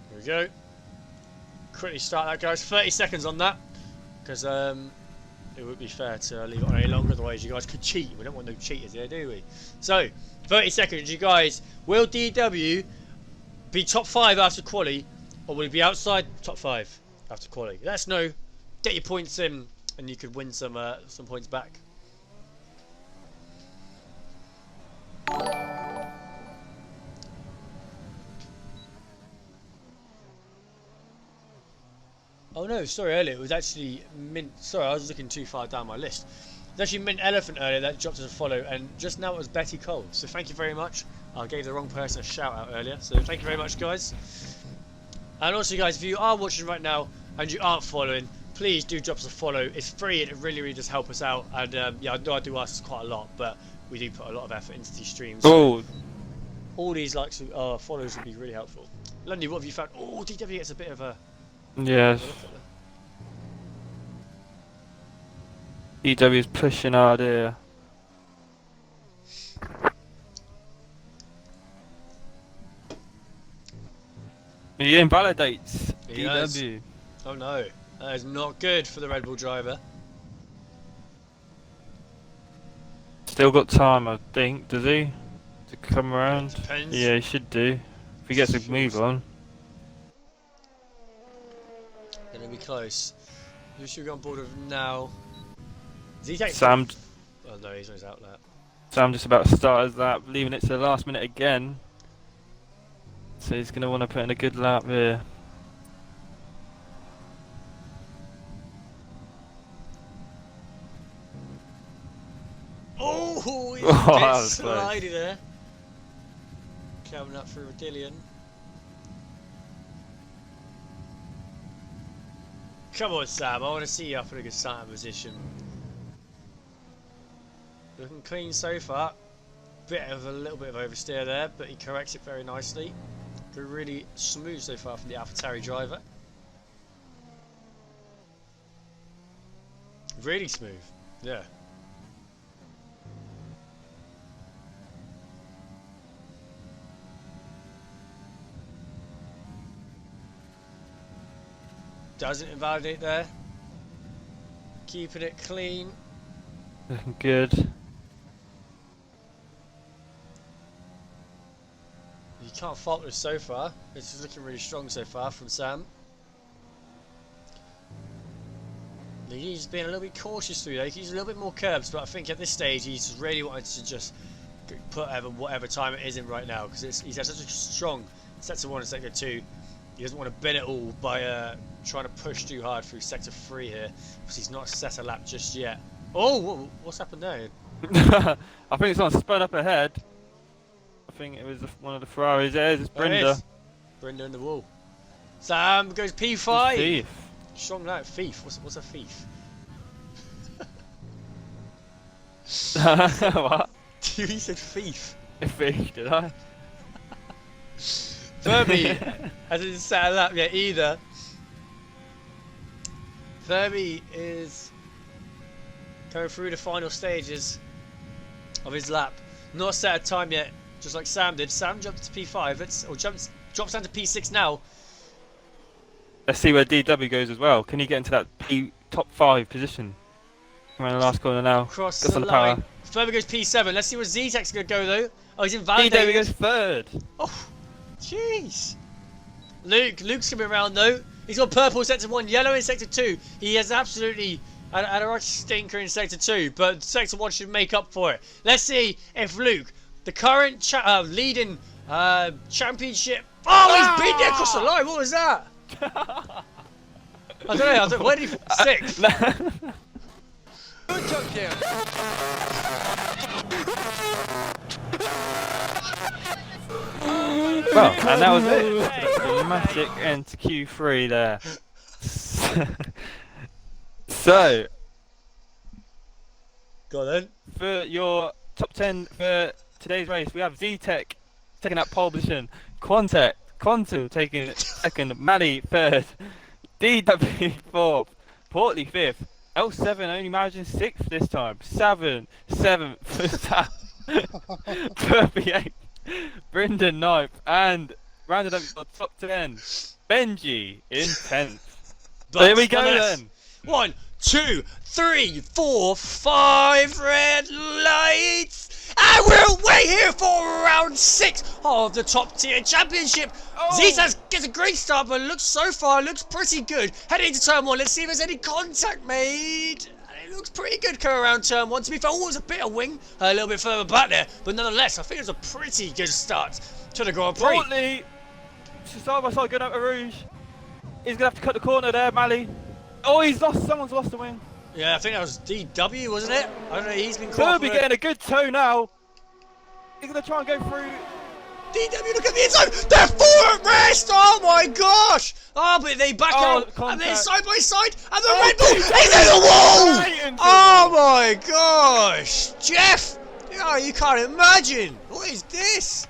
Here we go. Quickly start that, guys. 30 seconds on that, because it would be fair to leave it on any longer, otherwise you guys could cheat. We don't want no cheaters here, do we? So, 30 seconds, you guys. Will DW be top 5 after quali, or will he be outside top 5 after quali? Let us know. Get your points in, and you could win some points back. Oh no, sorry, earlier it was actually Mint. Sorry, I was looking too far down my list. It was actually Mint Elephant earlier that dropped as a follow, and just now it was Betty Cole. So thank you very much. I gave the wrong person a shout out earlier, so thank you very much, guys. And also, guys, if you are watching right now and you aren't following, please do drop us a follow. It's free and it really, really does help us out. And yeah, I know I do ask quite a lot, but we do put a lot of effort into these streams. Oh, All these likes, follows would be really helpful. Lundy, what have you found? Oh, DW gets a bit of a. yes. EW is pushing hard here. He invalidates He does. DW. Oh no, that is not good for the Red Bull driver. Still got time, I think, does he? To come around? Depends. Yeah, he should do. If he gets a move on. Gonna be close. Who should we go on board with now? ZTech. Sam Oh no, he's on his outlet. Sam just about to start his lap, leaving it to the last minute again. So he's going to want to put in a good lap here. Oh, he's Oh, that a bit was close. slidey there. Coming up through Rodillion. Come on, Sam. I want to see you up in a good starting position. Looking clean so far. A little bit of oversteer there, but he corrects it very nicely. Really smooth so far from the AlphaTauri driver. Really smooth. Yeah. Doesn't invalidate there. Keeping it clean. Looking good. You can't fault this so far. This is looking really strong so far from Sam. He's been a little bit cautious through there. He's a little bit more curbs, but I think at this stage he's really wanted to just put whatever time it is in right now, because he's had such a strong sector 1 and sector 2. He doesn't want to bend it all by trying to push too hard through sector 3 here, because he's not set a lap just yet. Oh, what's happened there? I think someone spun up ahead. I think it was one of the Ferraris there. It's Brenda. It is. Brenda in the wall. Sam goes P5. Thief. Strong lap. Thief. What's a thief? What? You said thief. Thief, did I? Furby hasn't set a lap yet either. Furby is going through the final stages of his lap. Not set a time yet, just like Sam did. Sam jumped to P5, drops down to P6 now. Let's see where DW goes as well. Can he get into that top 5 position? Around the last corner now. Cross Got the some line. power. Furby goes P7. Let's see where Z-Tech's going to go though. Oh, he's DW invalidated. goes 3rd. Oh, jeez. Luke's coming around though. He's got purple in sector 1, yellow in sector 2. He has absolutely had a right stinker in sector 2, but sector 1 should make up for it. Let's see if Luke, the current leading championship... Oh, he's been there across the line. What was that? I don't know. Where did he... 6th. Good job, Jim. Well, and that was it. Dramatic end to Q3 there. So, Go on then. for your top 10 for today's race, we have Z-Tech taking up pole position, Quantum taking 2nd, Mally 3rd, DW 4th, Portly 5th, L7 only managing 6th this time, 7th for Sam, 38th, Brendan 9th, and rounded up your top 10, Benji in 10th. But There we go nonetheless, then. 1, 2, 3, 4, 5 red lights, and we're away here for round 6 of the top tier championship. Oh. Zizas gets a great start, but so far looks pretty good. Heading into turn 1, let's see if there's any contact made. And it looks pretty good coming around turn 1. To be fair, always a bit of wing a little bit further back there, but nonetheless, I think it's a pretty good start to the Grand Prix. Portly, side by side, good up to Rouge. He's gonna have to cut the corner there, Mally. Oh, someone's lost the wing. Yeah, I think that was DW, wasn't it? I don't know, he's been caught. Kirby getting a good toe now. He's gonna try and go through. DW, look at the inside! They're 4 at rest! Oh my gosh! Oh, but they back out, and contact. they're side by side, and the Oh, Red Bull DW. is in the wall! Right into Oh my gosh! Jeff! Oh, you can't imagine! What is this?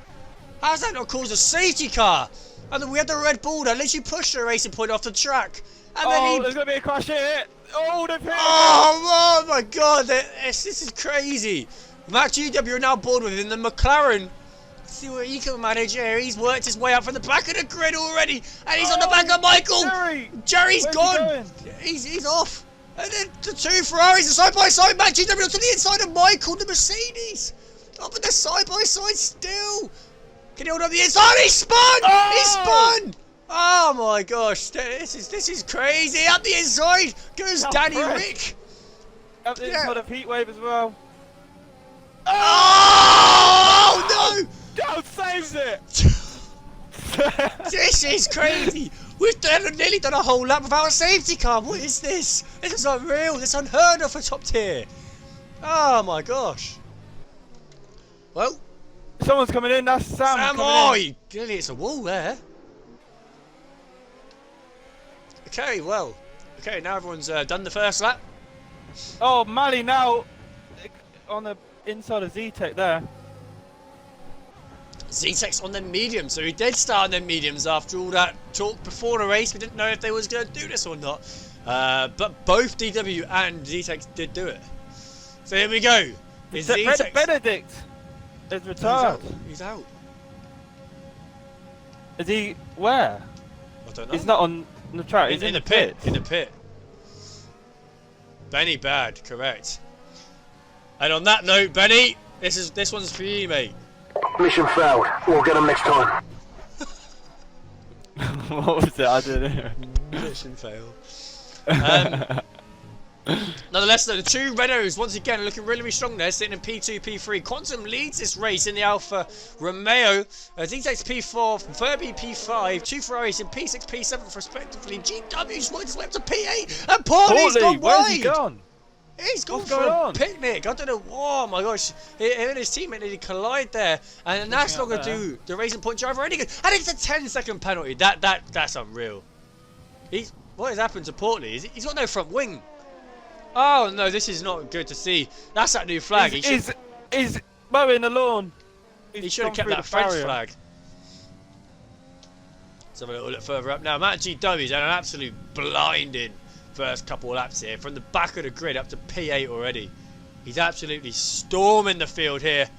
How's that not caused a safety car? And then we had the Red Bull that literally pushed the racing point off the track. And then he... there's gonna be a crash here. Oh, they've hit. Oh my god, this is crazy. Matt GW are now board within the McLaren. Let's see what he can manage here. He's worked his way up from the back of the grid already. And he's on the back of Michael. Jerry's Where's gone. He's off. And then the 2 Ferraris are side by side. Matt GW to the inside of Michael, the Mercedes. Oh, but they're side by side still. Can he hold up the inside? He spun! Oh! He spun! Oh my gosh, this is crazy. Up the inside goes Oh, Danny Fred. Rick. Up the Yeah. inside of Heatwave as well. Oh no! God saves it! This is crazy. We've nearly done a whole lap without a safety car. What is this? This is unreal. This is unheard of for top tier. Oh my gosh. Well, Someone's coming in, that's Sam. Sam, coming in. clearly it's a wall there. Okay, well. Okay, now everyone's done the first lap. Oh, Mali now on the inside of Z-Tech there. Z-Tech's on their medium, so he did start on their mediums after all that talk before the race. We didn't know if they was going to do this or not. But both DW and Z-Tech did do it. So here we go. Benedict is retired. He's out. Is he where? I don't know. He's not on the track, he's in the pit. pit. In the pit. Benny bad, correct. And on that note, Benny, this one's for you, mate. Mission failed. We'll get them next time. What was it? I didn't hear. Mission fail. Nonetheless, though, the two Renaults once again are looking really strong there, sitting in P2, P3. Quantum leads this race in the Alfa Romeo. Z-Tech's P4, Furby P5, two Ferraris in P6, P7 respectively. GW's worked his way up to P8, and Paulie's gone where's he wide. gone? He's gone What's for going a on? picnic. I don't know. Oh my gosh. Him and his teammate nearly collide there. And that's not going to do the Racing Point driver any good. And it's a 10-second penalty. That's unreal. What has happened to Portley? He's got no front wing. Oh no, this is not good to see. That's that new flag. He's mowing the lawn. He should have kept that French flag. Let's have a little look further up now. Matt GW's had an absolute blinding first couple of laps here. From the back of the grid up to P8 already. He's absolutely storming the field here.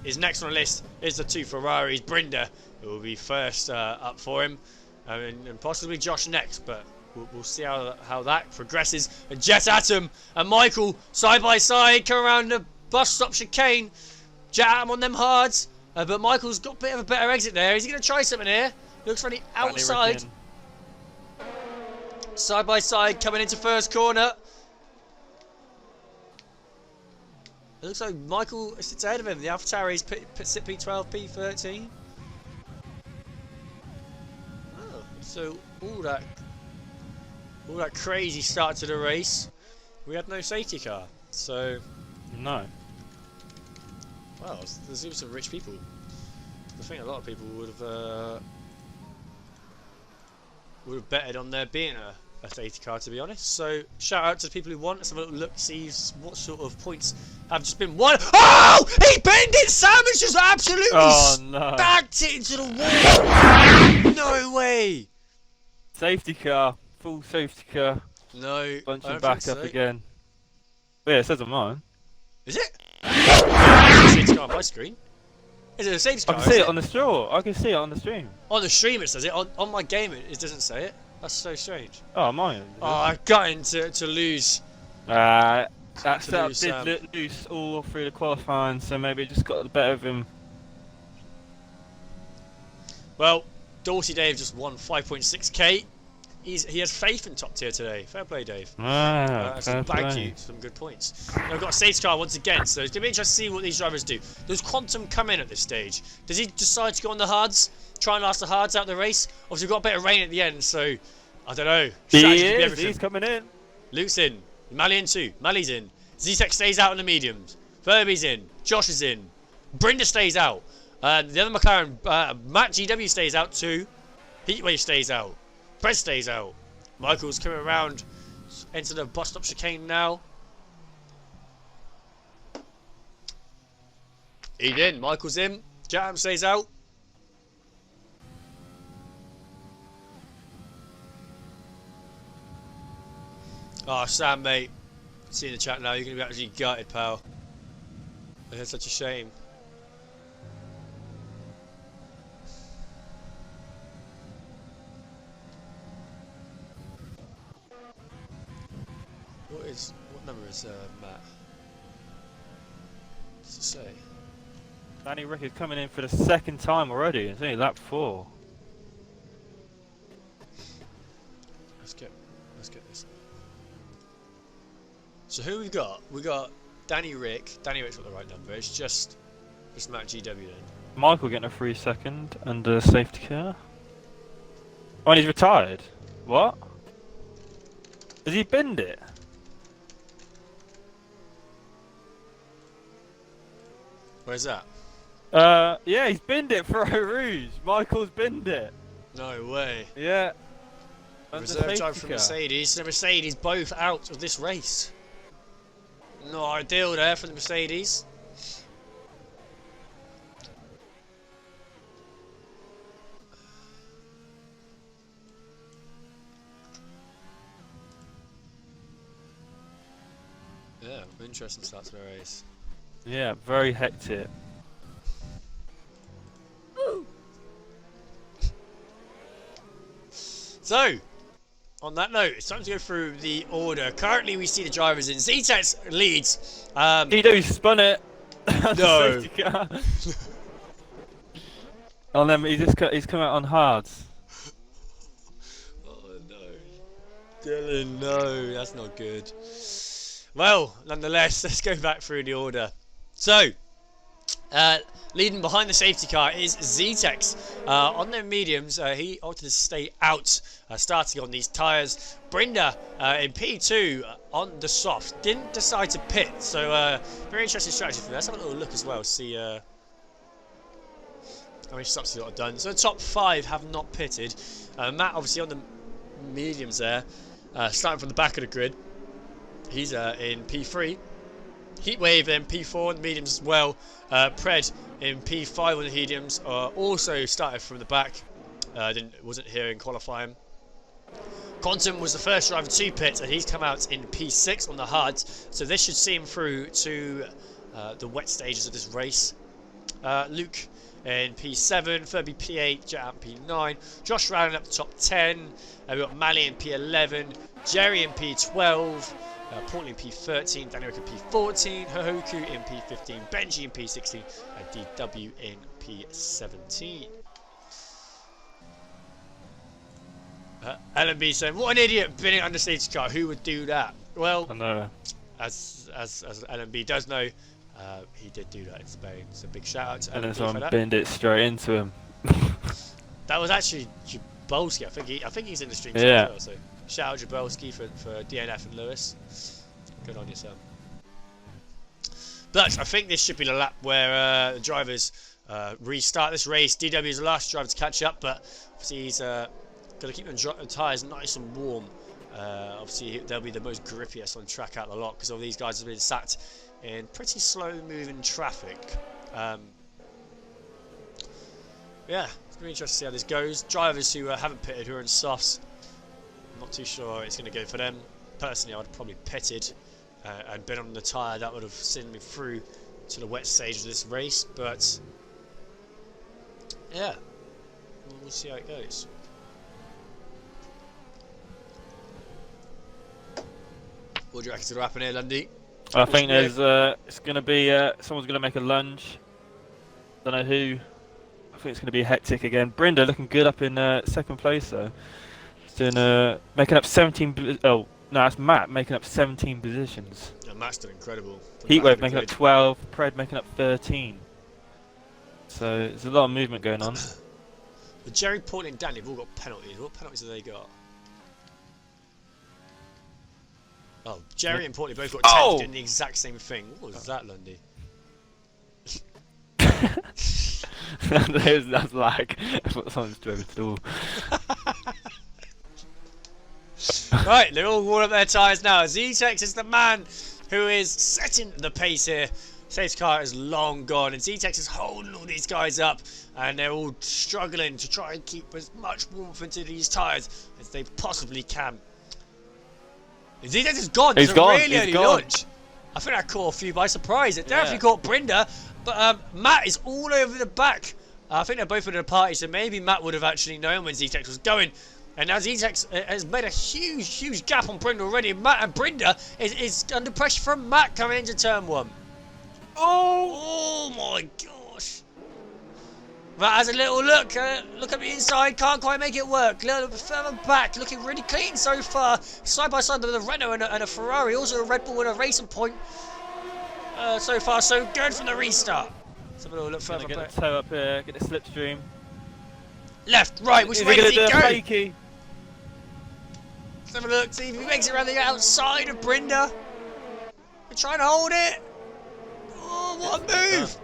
His next on the list is the two Ferraris. Brinder, who will be first up for him. And possibly Josh next, but we'll see how that progresses. And Jet Atom and Michael side by side come around the bus stop chicane. Jet Atom on them hards, but Michael's got a bit of a better exit there. Is he going to try something here? Looks from the outside. Side by side coming into first corner. It looks like Michael sits ahead of him. The AlphaTauri's sit P12, P13. Oh, so all that crazy start to the race. We had no safety car, so No. wow, there's even some rich people. I think a lot of people would have betted on there being a safety car, to be honest. So shout out to the people who want. Let's have a little look, see what sort of points have just been won. Oh, he bent it. Sam has just absolutely backed it into the wall. No way. Safety car, full safety car. No, Bunch I them don't back think up so. again. Yeah, it says on mine. Is it? There's a safety car on my screen. Is it a safety I car? can see it on the straw. I can see it on the stream. On the stream it says it. On my game it doesn't say it. That's so strange. Oh, mine. Oh, I got him to lose. That To setup lose, did loose all through the qualifying, so maybe it just got the better of him. Well, Dorsey Dave just won 5.6k. He has faith in top tier today. Fair play, Dave. Fair Thank play. you. Some good points. Now, we've got a safety car once again, so it's going to be interesting to see what these drivers do. Does Quantum come in at this stage? Does he decide to go on the hards? Try and last the hards out the race? Obviously, we've got a bit of rain at the end, so I don't know. He's coming in. Luke's in. Mali in too. Mali's in. Z-Tech stays out in the mediums. Furby's in. Josh is in. Brinder stays out. The other McLaren, Matt GW stays out too. Heatwave stays out. Brett stays out. Michael's coming around. Enter the bus stop chicane now. He's in. Michael's in. Jam stays out. Oh, Sam, mate. See in the chat now. You're going to be actually gutted, pal. That's such a shame. What number is Matt? What does it say? Danny Rick is coming in for the second time already. It's only lap 4. Let's get this. So who we've got? We got Danny Rick. Danny Rick's got the right number. It's just Matt GW then. Michael getting a free second and a safety car. Oh, and he's retired. What? Has he binned it? Where's that? Yeah, he's binned it for Eau Rouge. Michael's binned it. No way. Yeah. And the Reserve driver safety from car. Mercedes. The Mercedes both out of this race. Not ideal there for the Mercedes. Yeah, interesting start to the race. Yeah, very hectic. So, on that note, it's time to go through the order. Currently, we see the drivers in ZTEX leads. He spun it. No. Safety car. And then he's come out on hards. Oh no. Dylan, no, that's not good. Well, nonetheless, let's go back through the order. So, leading behind the safety car is ZTEX. On their mediums, he opted to stay out, starting on these tyres. Brinda in P2 on the soft didn't decide to pit, so very interesting strategy for them. Let's have a little look as well, see how many stops he's got done. So the top 5 have not pitted. Matt obviously on the mediums there, starting from the back of the grid. He's in P3. Heatwave in P4 on the mediums as well. Pred in P5 on the mediums also started from the back. Wasn't here in qualifying. Quantum was the first driver to pit, and he's come out in P6 on the hards. So this should see him through to the wet stages of this race. Luke in P7, Furby P8, Jet P9, Josh rounding up the top 10. We've got Mally in P11, Jerry in P12. Portland in P13, Daniel in P14, Hohoku in P15, Benji in P16, and DW in P17. LMB saying, "What an idiot binning under safety car. Who would do that?" Well, I know. as LMB does know, he did do that in Spain. So big shout out to And then LMB for someone that. binned it straight into him. That was actually Jabolski. I think he's in the stream Yeah. as well. So shout out Jabolski for DNF and Lewis. Good on yourself. But I think this should be the lap where the drivers restart this race. DW is the last driver to catch up, but obviously he's got to keep the tyres nice and warm. Obviously they'll be the most grippiest on track out of the lot because all these guys have been sat in pretty slow moving traffic. Yeah, it's going to be interesting to see how this goes. Drivers who haven't pitted, who are in softs, I'm not too sure it's going to go for them. Personally, I would have probably pitted and been on the tyre. That would have sent me through to the wet stage of this race. But yeah, we'll see how it goes. What do you reckon to happen here, Lundy? I think there's it's going to be someone's going to make a lunge. Don't know who. I think it's going to be hectic again. Brinda looking good up in second place though. He's doing making up 17. Oh no, it's Matt making up 17 positions. Yeah, Matt's done incredible. Heatwave making up 12. Pred making up 13. So there's a lot of movement going on. But Jerry, Portland, and Danny have all got penalties. What penalties have they got? Oh, Jerry and Portland both got 10 Oh! doing the exact same thing. What was that, Lundy? That's lag. I thought someone just drove into the wall. Right, they're all warmed up their tyres now. ZTEX is the man who is setting the pace here. Safety car is long gone, and ZTEX is holding all these guys up, and they're all struggling to try and keep as much warmth into these tyres as they possibly can. ZTEX is gone. He's It's gone, a really he's early gone. launch. I think that caught a few by surprise. It definitely caught Brinda, but Matt is all over the back. I think they're both at the party, so maybe Matt would have actually known when ZTEX was going. And now ZTEX has made a huge gap on Brinda already. Matt and Brinda is under pressure from Matt coming into turn 1. Oh my gosh. Matt has a little look. Look at the inside. Can't quite make it work. A little bit further back. Looking really clean so far. Side by side with a Renault and a Ferrari. Also a Red Bull and a Racing Point. So far so good from the restart. Let's have a little look further Get back. the toe up here. Get the slipstream. Left, right. Which Is way he does gonna he do a go? fakey? Let's have a look. See if he makes it around the outside of Brinda. We're trying to hold it. Oh, what a move!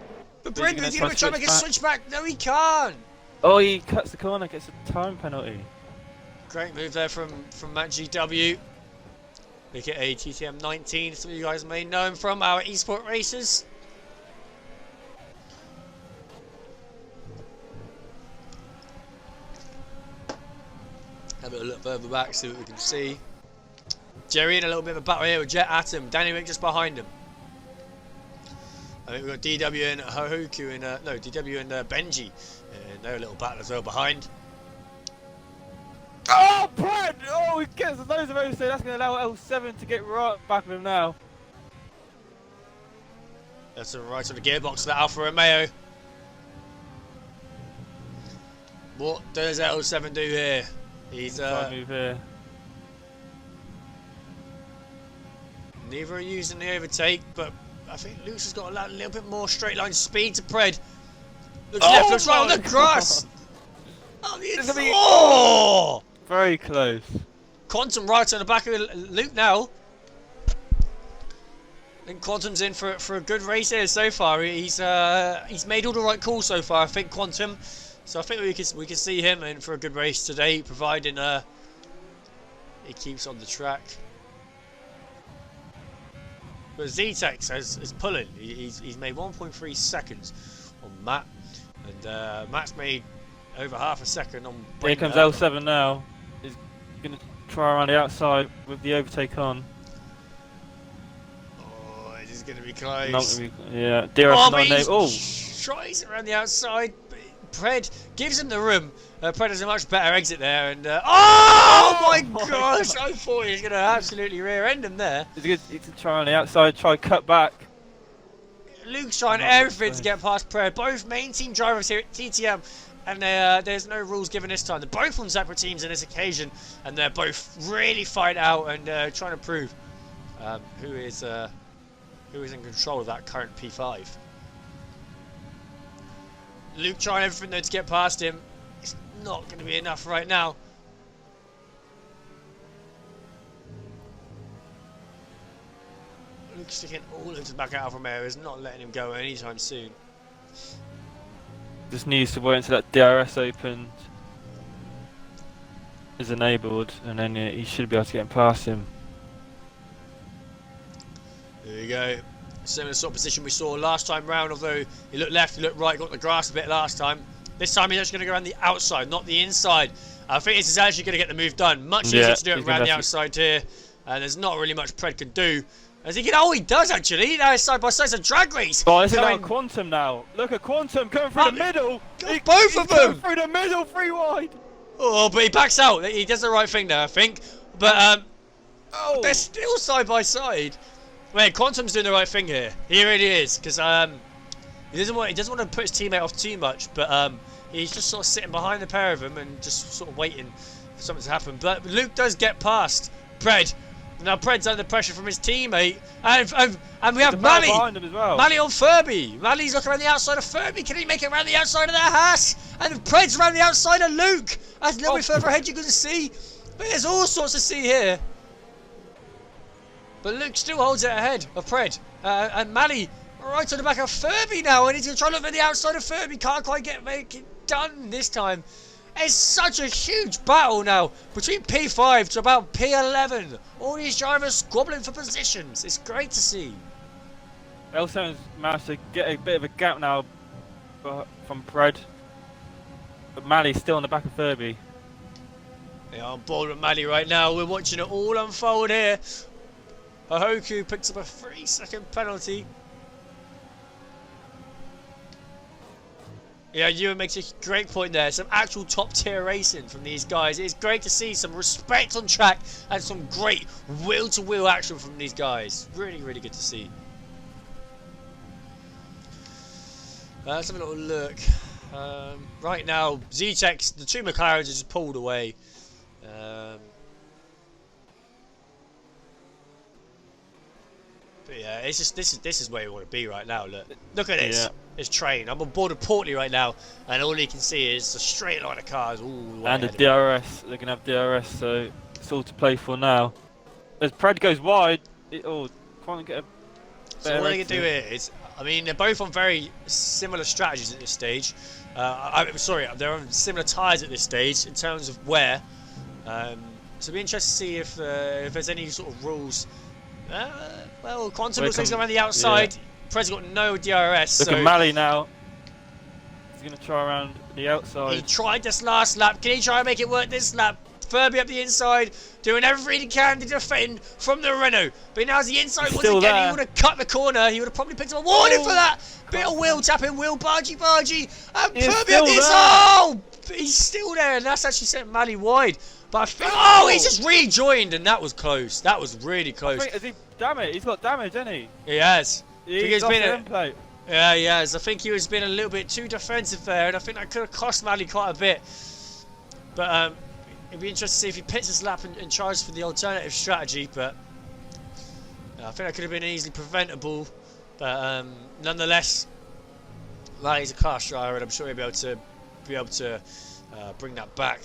But Brinda, is he going to try to make a switch back? No, he can't. Oh, he cuts the corner, gets a time penalty. Great move there from Matt GW. Make it a TTM 19. Some of you guys may know him from our esport races. Have a little look further back, see what we can see. Jerry in a little bit of a battle here with Jet Atom. Danny Rick just behind him. I think we've got DW and Hohoku and no, DW and Benji. And they're a little battle as well behind. Oh, Brad! Oh, he gets loads of overstay. That's going to allow L7 to get right back of him now. That's the right on the gearbox for the Alfa Romeo. What does L7 do here? He's move here. Neither are using the overtake, but I think Luke's has got a little bit more straight line speed to Pred. Looks left, looks right on the grass. Oh, oh! Very close. Quantum right on the back of Luke now. I think Quantum's in for a good race here so far. He's made all the right calls so far. I think Quantum. So I think we can see him in for a good race today, providing he keeps on the track. But Z-Tex is pulling. He's made 1.3 seconds on Matt, and Matt's made over half a second on. Here comes L7 now. He's going to try around the outside with the overtake on. Oh, it is going to be close. Not gonna be, yeah, DRS Tries around the outside. Pred gives him the room. Pred has a much better exit there, and oh my gosh! I thought he was going to absolutely rear-end him there. He's going to try on the outside, try cut back. Luke's trying everything to get past Pred. Both main team drivers here at TTM, and there's no rules given this time. They're both on separate teams on this occasion, and they're both really fight out and trying to prove who is in control of that current P5. Luke trying everything though to get past him. It's not going to be enough right now. Luke sticking all into the back out of Romeo is not letting him go anytime soon. Just needs to wait until that DRS opened is enabled, and then he should be able to get past him. There you go. Similar sort of position we saw last time round, although he looked left, he looked right, got the grass a bit last time. This time he's actually going to go around the outside, not the inside. I think this is actually going to get the move done. Much easier to do it around the outside here, and there's not really much Pred can do. I think, oh, he does actually. Now it's side by side, it's a drag race. Oh, this is now Quantum now. Look at Quantum coming through the middle. Both of them through the middle, 3 wide. Oh, but he backs out. He does the right thing there, I think. But they're still side by side. Wait, Quantum's doing the right thing here. He really is, because he doesn't want to put his teammate off too much, but he's just sort of sitting behind the pair of them and just sort of waiting for something to happen. But Luke does get past Pred. Now Pred's under pressure from his teammate, and we have Mally behind him as well. Mally on Furby. Mally's looking around the outside of Furby. Can he make it around the outside of their Haas? And Pred's around the outside of Luke. That's a little bit further ahead you can see. But there's all sorts to see here. But Luke still holds it ahead of Pred. And Mally right on the back of Furby now. And he's going to try to look for the outside of Furby. Can't quite make it done this time. It's such a huge battle now between P5 to about P11. All these drivers squabbling for positions. It's great to see. L7's managed to get a bit of a gap now from Pred. But Mally's still on the back of Furby. Yeah, I'm bored with Mally right now. We're watching it all unfold here. Hohoku picks up a 3-second penalty. Yeah, Ewan makes a great point there. Some actual top tier racing from these guys. It's great to see some respect on track and some great wheel to wheel action from these guys. Really, really good to see. Let's have a little look. Right now, Z-Tech's, the two McLarens are just pulled away. But yeah, it's just this is where we want to be right now. Look at this. Yeah. This train. I'm on board of Portley right now, and all you can see is a straight line of cars all the way And the ahead of DRS. They're gonna have DRS, so it's all to play for now. As Pred goes wide, can't get a So better what they can do exit. here is, I mean, they're both on very similar strategies at this stage. I'm sorry, they're on similar tyres at this stage in terms of wear. So it'll be interesting to see if there's any sort of rules. Well, Quantum looks like he's going around the outside. Yeah. Pred's got no DRS. Look so at Mally now. He's gonna try around the he outside. tried this last lap. Can he try and make it work this lap? Furby up the inside, doing everything he can to defend from the Renault. But now's the inside He's once still again. there. He would have cut the corner. He would have probably picked up a warning for that. Bit of on. wheel tapping, wheel bargy. And He's Furby up still the there. inside. Oh, he's still there, and that's actually sent Mally wide. But I think, oh, he's just rejoined, and that was close. That was really close. Has he damage? He's got damage, hasn't he? He has. He's been off the a- end plate. Yeah, he has. I think he was being a little bit too defensive there, and I think that could have cost Mally quite a bit. But it'd be interesting to see if he pits his lap and tries for the alternative strategy. But I think that could have been easily preventable. But nonetheless, Mally's a class driver, and I'm sure he'll be able to bring that back.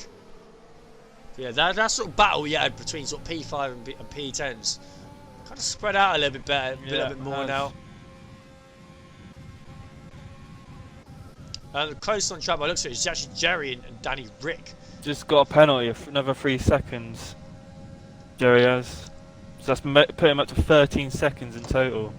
But yeah, that sort of battle you had between sort of P5 and P10s kind of spread out a little bit better, a little bit more now. Close on track by looks of it, it's actually Jerry and Danny Rick. Just got a penalty of another 3 seconds. Jerry has. So that's put him up to 13 seconds in total.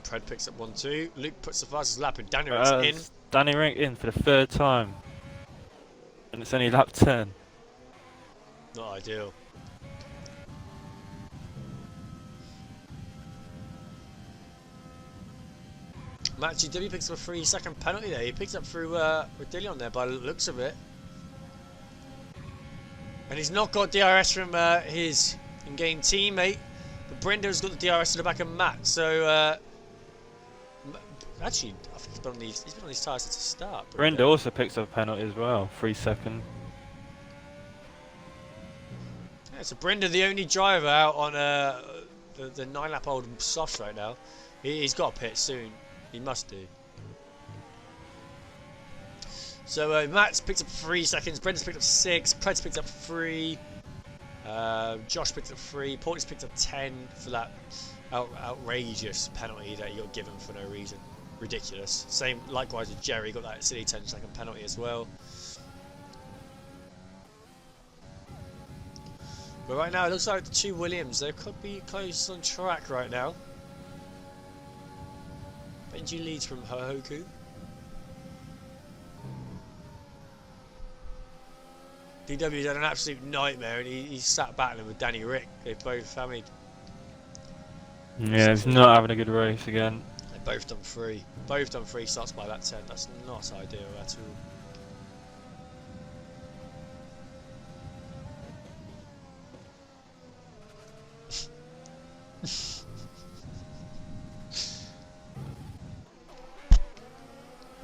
Pred picks up 1-2. Luke puts the fastest lap in. Danny Rick's in. Danny Rick in for the 3rd time. And it's only lap 10. Not ideal. Matt GW picks up a 3-second penalty there. He picks up through Rodillion there by the looks of it. And he's not got DRS from his in-game teammate. But Brenda's got the DRS to the back of Matt. So, actually, I think he's been on these tyres since the start. Brenda also picks up a penalty as well. 3 second. Yeah, so Brenda, the only driver out on the 9-lap-old softs right now. He's got a pit soon. He must do. So Matt's picked up 3 seconds, Brendan's picked up 6, Pred's picked up 3, Josh picked up 3, Port's picked up 10 for that outrageous penalty that he got given for no reason. Ridiculous. Same, likewise with Jerry, got that silly 10-second penalty as well. But right now, it looks like the two Williams, they could be close on track right now. Benji leads from Hohoku. DW's had an absolute nightmare, and he's sat battling with Danny Rick. They've both, I mean, Yeah, he's not having a good race again. they've both done 3. Both done 3 starts by that 10. That's not ideal at all.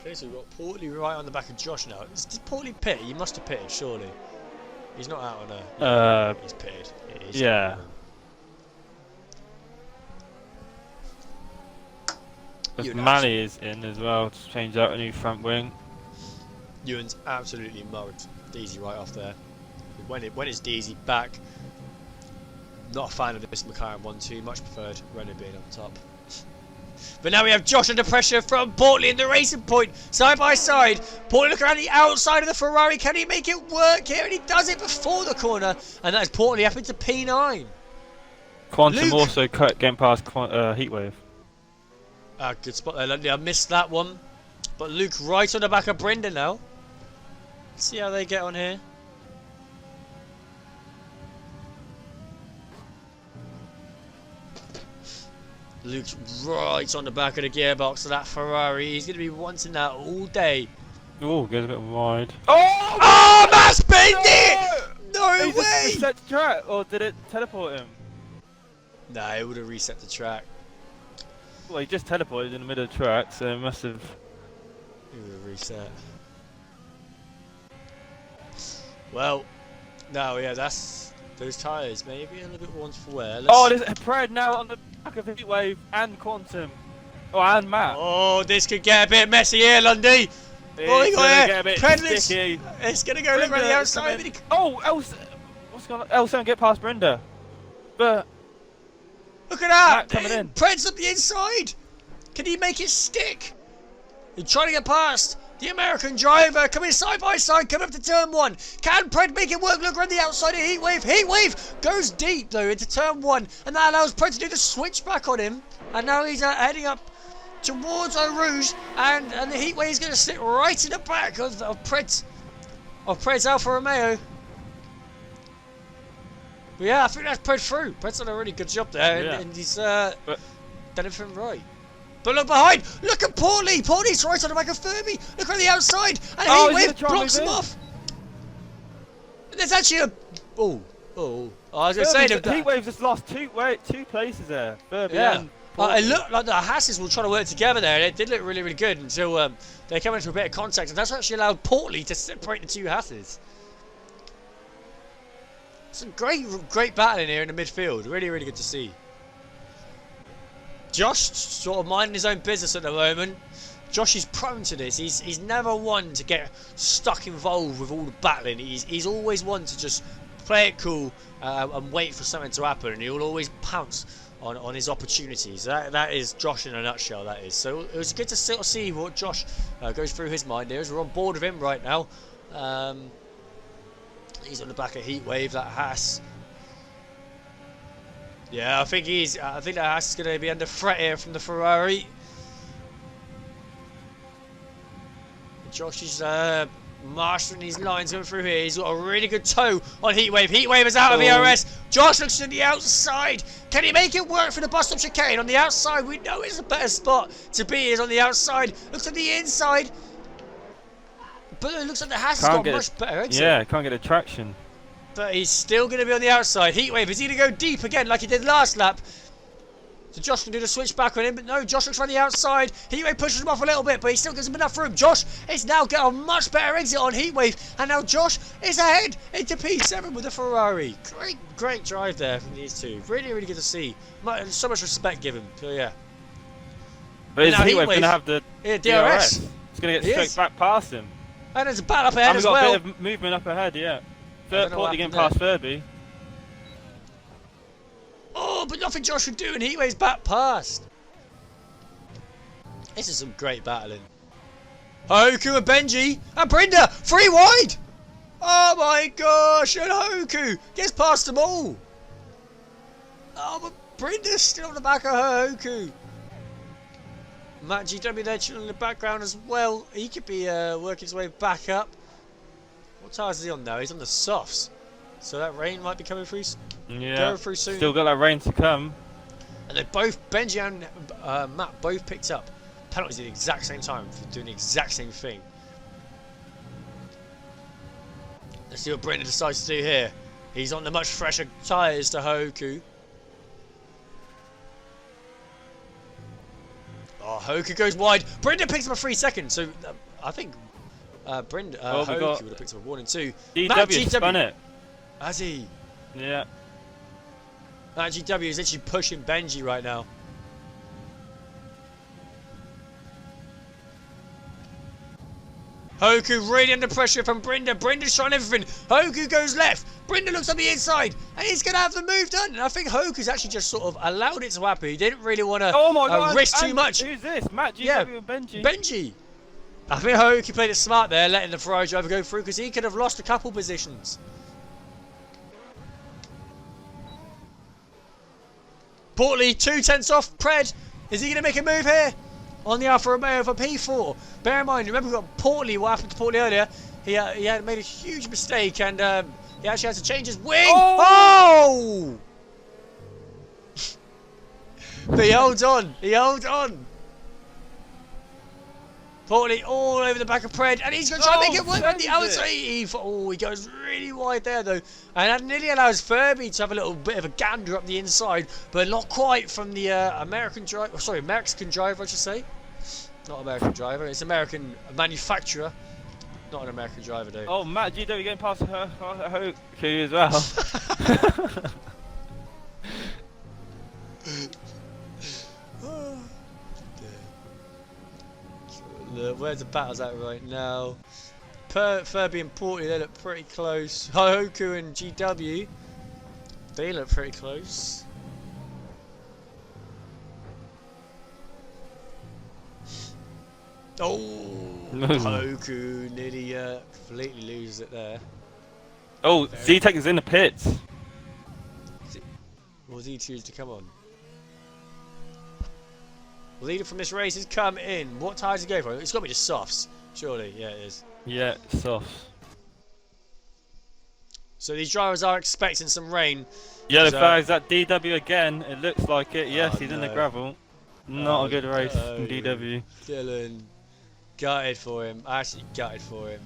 Okay, so we've got Portley right on the back of Josh now. Did Portley pit? He must have pitted, surely. He's not out on a... he's pitted. Yeah. Because Mally is in as well to change out a new front wing. Ewan's absolutely mugged Deasy right off there. When it's Deasy back, not a fan of this McLaren 1-2, much preferred Renault being on top. But now we have Josh under pressure from Portley in the racing point, side by side. Portley looking around the outside of the Ferrari. Can he make it work here? And he does it before the corner. And that is Portley up into P9. Quantum Luke. also getting past Heatwave. Good spot there, Lundy. I missed that one. But Luke right on the back of Brendan now. Let's see how they get on here. Luke's right on the back of the gearbox of that Ferrari. He's going to be wanting that all day. Oh, goes a bit wide. Oh, Matt's been it! No He way! just set the track, or did it teleport him? Nah, it would have reset the track. Well, he just teleported in the middle of the track, so it must have. Reset. Well, no, yeah, that's those tyres. Maybe a little bit ones for wear. Oh, there's a Pred now on the back of Heatwave and Quantum. Oh, and Matt. Oh, this could get a bit messy here, Lundy. What we It's got gonna here? get a bit Predless. sticky. It's gonna go look around the outside. Oh, what's going on? L7 get past Brenda. But Look at that! Matt coming in. Pred's up the inside. Can he make it stick? He's trying to get past the American driver, coming side by side, coming up to turn 1. Can Pred make it work? Look around the outside of Heatwave. Heatwave goes deep though into turn 1, and that allows Pred to do the switch back on him. And now he's heading up towards Eau Rouge, and the Heatwave is going to sit right in the back of Pred's Alfa Romeo. But yeah, I think that's Pred through. Pred's done a really good job there, Yeah. and he's done everything right. But look behind! Look at Portley! Portley's right on the back of Furby! Look on the outside! And Heatwave blocks him off! There's actually a... Oh, I was going to say that... Heatwave just lost two places there. Furby Yeah. and It looked like the Hasses were trying to work together there, and it did look really, really good until they came into a bit of contact, and that's actually allowed Portley to separate the two Hasses. Some great battling here in the midfield. Really, really good to see. Josh sort of minding his own business at the moment. Josh is prone to this. He's never one to get stuck involved with all the battling. He's always one to just play it cool and wait for something to happen, and he'll always pounce on his opportunities. That is Josh in a nutshell, that is. So it was good to sort of see what Josh goes through his mind here, as we're on board with him right now. He's on the back of Heatwave, that Haas. Yeah, I think that Haas is going to be under threat here from the Ferrari. Josh is mastering these lines going through here. He's got a really good toe on Heatwave. Heatwave is out of ERS. Josh looks to the outside. Can he make it work for the bus stop chicane? On the outside, we know it's a better spot to be is on the outside. Looks on the inside. But it looks like the Haas has got a much better exit. Yeah, can't get a traction. But he's still going to be on the outside. Heatwave, is he going to go deep again like he did last lap? So Josh can do the switch back on him, but no, Josh looks around the outside. Heatwave pushes him off a little bit, but he still gives him enough room. Josh is now got a much better exit on Heatwave, and now Josh is ahead into P7 with the Ferrari. Great drive there from these two. Really, really good to see. So much respect given. So yeah. But is Heatwave going to have the DRS? It's going to get straight back past him. And there's a battle up ahead and as well. We've got a bit of movement up ahead, yeah. Portley getting past Furby. Oh, but nothing Josh would do, and Heatwave's back past. This is some great battling. Hoku and Benji and Brenda, 3 wide. Oh my gosh, and Hoku gets past them all. Oh, but Brenda's still on the back of her Hoku. Matt GW there chilling in the background as well. He could be working his way back up. What tyres is he on now? He's on the softs. So that rain might be coming through. Yeah. Going through soon. Still got that rain to come. And they both, Benji and Matt, both picked up penalties at the exact same time for doing the exact same thing. Let's see what Brendan decides to do here. He's on the much fresher tyres to Hoku. Oh, Hoku goes wide. Brendan picks up a 3 seconds. So I think Hoku would have picked up a 1 and 2. DW spun it. Has he? Yeah. Matt GW is literally pushing Benji right now. Hoku really under pressure from Brenda. Brenda's trying everything. Hoku goes left. Brenda looks on the inside. And he's going to have the move done. And I think Hoku's actually just sort of allowed it to happen. He didn't really want to risk too much. Who's this? Matt GW and Benji. Benji. I think Hoku played it smart there, letting the Ferrari driver go through, because he could have lost a couple positions. Portley, 2 tenths off. Pred, is he going to make a move here? On the Alfa Romeo for P4. Bear in mind, remember we've got Portley, what happened to Portley earlier. He had made a huge mistake, and he actually had to change his wing. Oh! But he holds on. He holds on. Portley all over the back of Pred, and he's going to try and make it work on the sends it. outside. He goes really wide there though, and that nearly allows Furby to have a little bit of a gander up the inside, but not quite from the American driver. Sorry, Mexican driver, I should say. Not American driver. It's American manufacturer, not an American driver though. Oh, Matt GW getting past her Hoku as well. Where's the battles at right now? Furby and Portley, they look pretty close. Hoku and GW, they look pretty close. Oh, Hoku nearly completely loses it there. Oh, Z-Tech is in the pits. Will he choose to come on? Leader from this race has come in. What tyres is he going for? It's got to be the softs, surely. Yeah, it is. Yeah, soft. So these drivers are expecting some rain. Yellow So- flags at DW again. It looks like it. Yes, Oh, he's in the no. gravel. Not a good race no. from DW. Dylan, gutted for him. Actually gutted for him.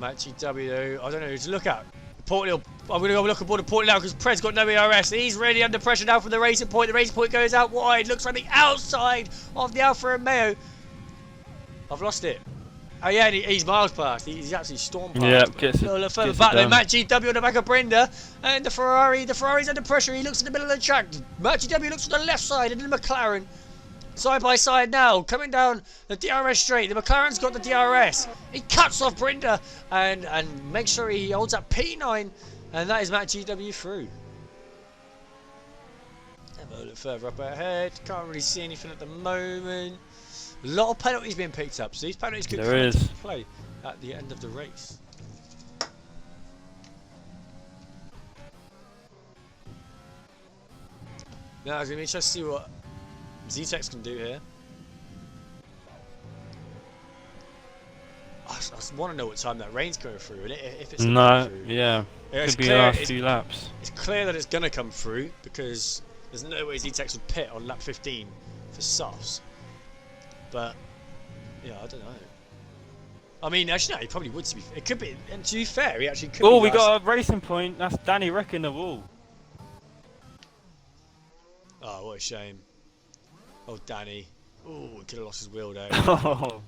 Matchy W though, I don't know who to look at. Portley, I'm going to go look aboard the Portley now because Pred's got no ERS. He's really under pressure now from the racing point. The racing point goes out wide. Looks like the outside of the Alfa Romeo. I've lost it. Oh yeah, he's miles past. He's actually stormed past. Yeah, but gets it- a little further gets it back though. done. Matt GW on the back of Brenda. And the Ferrari's under pressure. He looks in the middle of the track. Matt GW looks to the left side and then the McLaren. Side by side now, coming down the DRS straight. The McLaren's got the DRS. He cuts off Brenda and makes sure he holds up P9. And that is Matt GW through. Have a look further up ahead. Can't really see anything at the moment. A lot of penalties being picked up. So these penalties could There come into is. play at the end of the race. Now it's going to be interesting to see what Z-Tex can do here. I just want to know what time that rain's going through, and if it's No, coming through. yeah. It's Could be the clear, last few laps. it's clear that it's going to come through because there's no way Z-Tex would pit on lap 15 for softs. But yeah, I don't know. I mean, actually, no, he probably would. To be, it could be. And to be fair, he actually could. Oh, be we last. got a racing point. That's Danny wrecking the wall. Oh, what a shame. Oh, Danny. Oh, he could have lost his wheel there. Oh,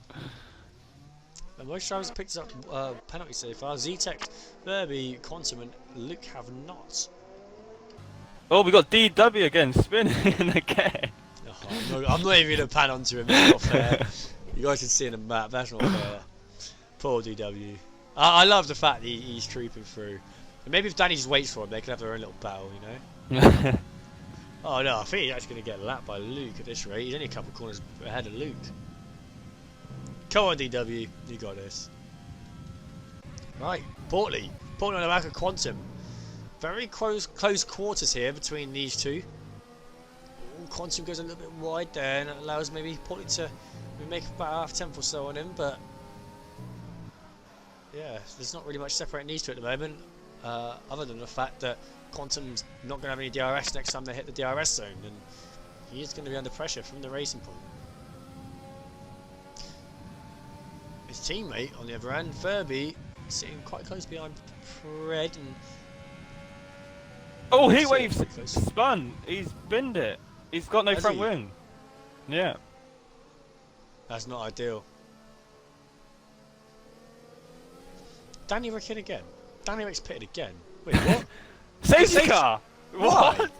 And most drivers have picked up penalties so far. Z-Tech, Verby, Quantum, and Luke have not. oh, we got DW again spinning again. Oh, I'm not even going to pan onto him. That's not fair. You guys can see in the map. That's not fair. Poor DW. I love the fact that he's trooping through. And maybe if Danny just waits for him, they can have their own little battle, you know? Oh no, I think he's actually going to get lapped by Luke at this rate. He's only a couple of corners ahead of Luke. Come on, DW. You got this. Right, Portley. Portley on the back of Quantum. Very close quarters here between these two. Ooh, Quantum goes a little bit wide there, and it allows maybe Portley to make about half tenth or so on him, but yeah, there's not really much separating these two at the moment, other than the fact that Quantum's not going to have any DRS next time they hit the DRS zone, and he is going to be under pressure from the racing point. His teammate, on the other hand, Verby, sitting quite close behind Pred, and Oh, he Sitting waves pretty close. spun. He's binned it. He's got no Has front he? wing. Yeah. That's not ideal. Danny Rick in again. Danny Rick's pitted again. Wait, what? Safety car. Why? What?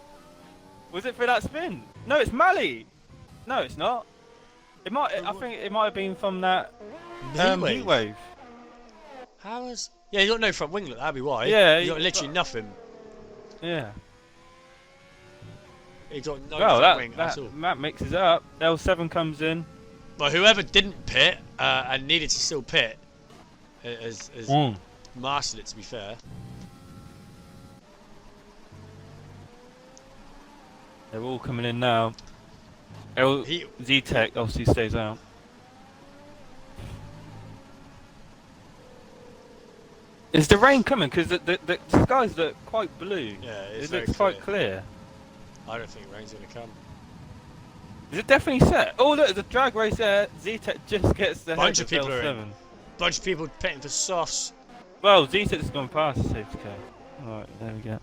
Was it for that spin? No, it's Mally. No, it's not. It might. I think it might have been from that heat wave. How is? Yeah, you got no front wing. Look, that'd be why. Yeah, you got literally nothing. Yeah. You got no Well, front wing that at all. Matt mixes it up. L7 comes in. But whoever didn't pit and needed to still pit has mastered it. To be fair. They're all coming in now. Z-Tech obviously stays out. Is the rain coming? Because the skies look quite blue. Yeah, it's It very looks quite clear. I don't think rain's going to come. Is it definitely set? Oh look, there's a drag race there. Z-Tech just gets the Bunch head of people are in. L7. Bunch of people pitting for softs. Well, Z-Tech's gone past the safety car. Alright, there we go.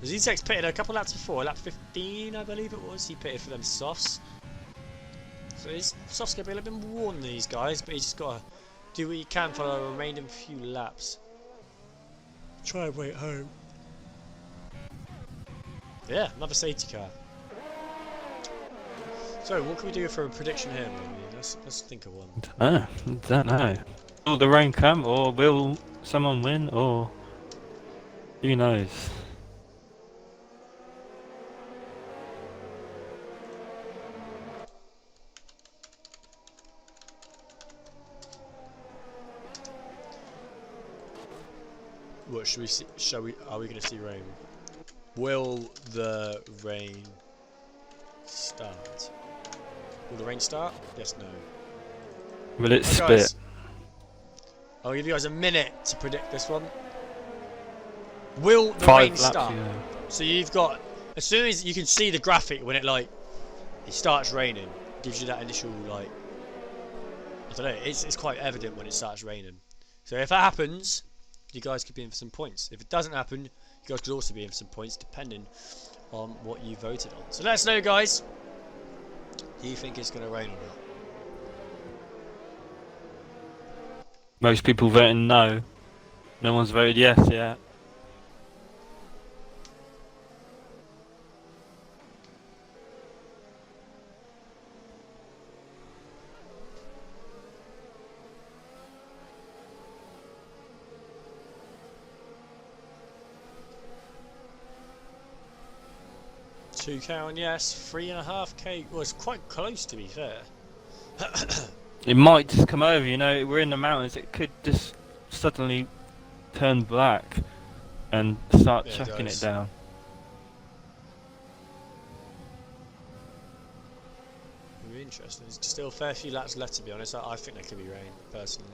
Z-Tech's pitted a couple laps before, lap 15 I believe it was, he pitted for them softs. So his softs gonna be a little bit more than these guys, but he's just gotta do what he can for the remaining few laps. Try and wait home. Yeah, another safety car. So what can we do for a prediction here, maybe? Let's think of one. Don't know. Will the rain come, or will someone win, or who knows? What should we see? Are we going to see rain? Will the rain start? Will the rain start? Yes, no. Will it Right, spit? guys, I'll give you guys a minute to predict this one. Will the rain Laps, start? yeah. So you've got, as soon as you can see the graphic when it starts raining, gives you that initial I don't know, it's quite evident when it starts raining. So if that happens, you guys could be in for some points. If it doesn't happen, you guys could also be in for some points depending on what you voted on. So let us know, guys. Do you think it's going to rain or not? Most people voting no. No one's voted yes yet. $2K on yes, 3.5K. Well, it's quite close to be fair. It might just come over, you know, we're in the mountains, it could just suddenly turn black and start Yeah, it chucking it does. down. It'll be interesting. There's still a fair few laps left, to be honest. I think there could be rain, personally.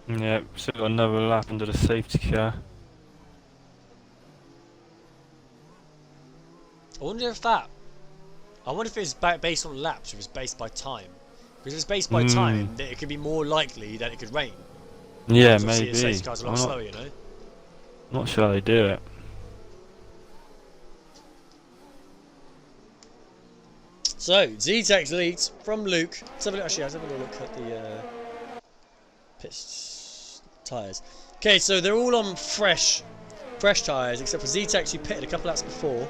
Yeah, so got another lap under the safety car. I wonder if it's based on laps or if it's based by time. Because if it's based by time, then it could be more likely that it could rain. Yeah, Because obviously maybe. the safety car's a lot I'm slower, you know? not sure how they do it. So, Z-Tex leads from Luke. Let's have a look, let's have a little look at the pit tyres. Okay, so they're all on fresh tyres, except for Z-Tex, who pitted a couple laps before.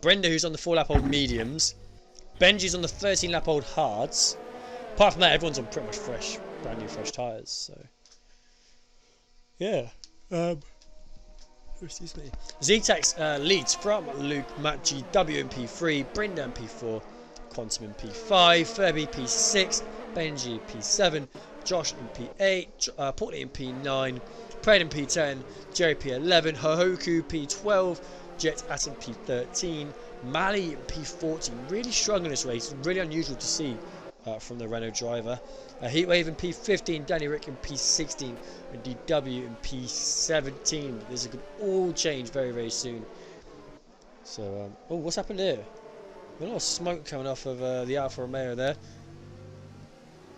Brenda, who's on the 4-lap-old mediums. Benji's on the 13-lap-old hards. Apart from that, everyone's on pretty much brand new fresh tyres. So, yeah. Excuse me. Z-Tex leads from Luke, Matt GW in P3, Brenda in P4, Quantum in P5, Furby P6, Benji P7, Josh in P8, Portly in P9, Pred in P10, Jerry P11, Hohoku P12, Jet Atom P13, Mally in P14. Really struggling this race. Really unusual to see from the Renault driver. Heatwave in P15, Danny Rick in P16, and DW in P17. This could all change very, very soon. So, oh, what's happened here? A lot of smoke coming off of the Alfa Romeo there.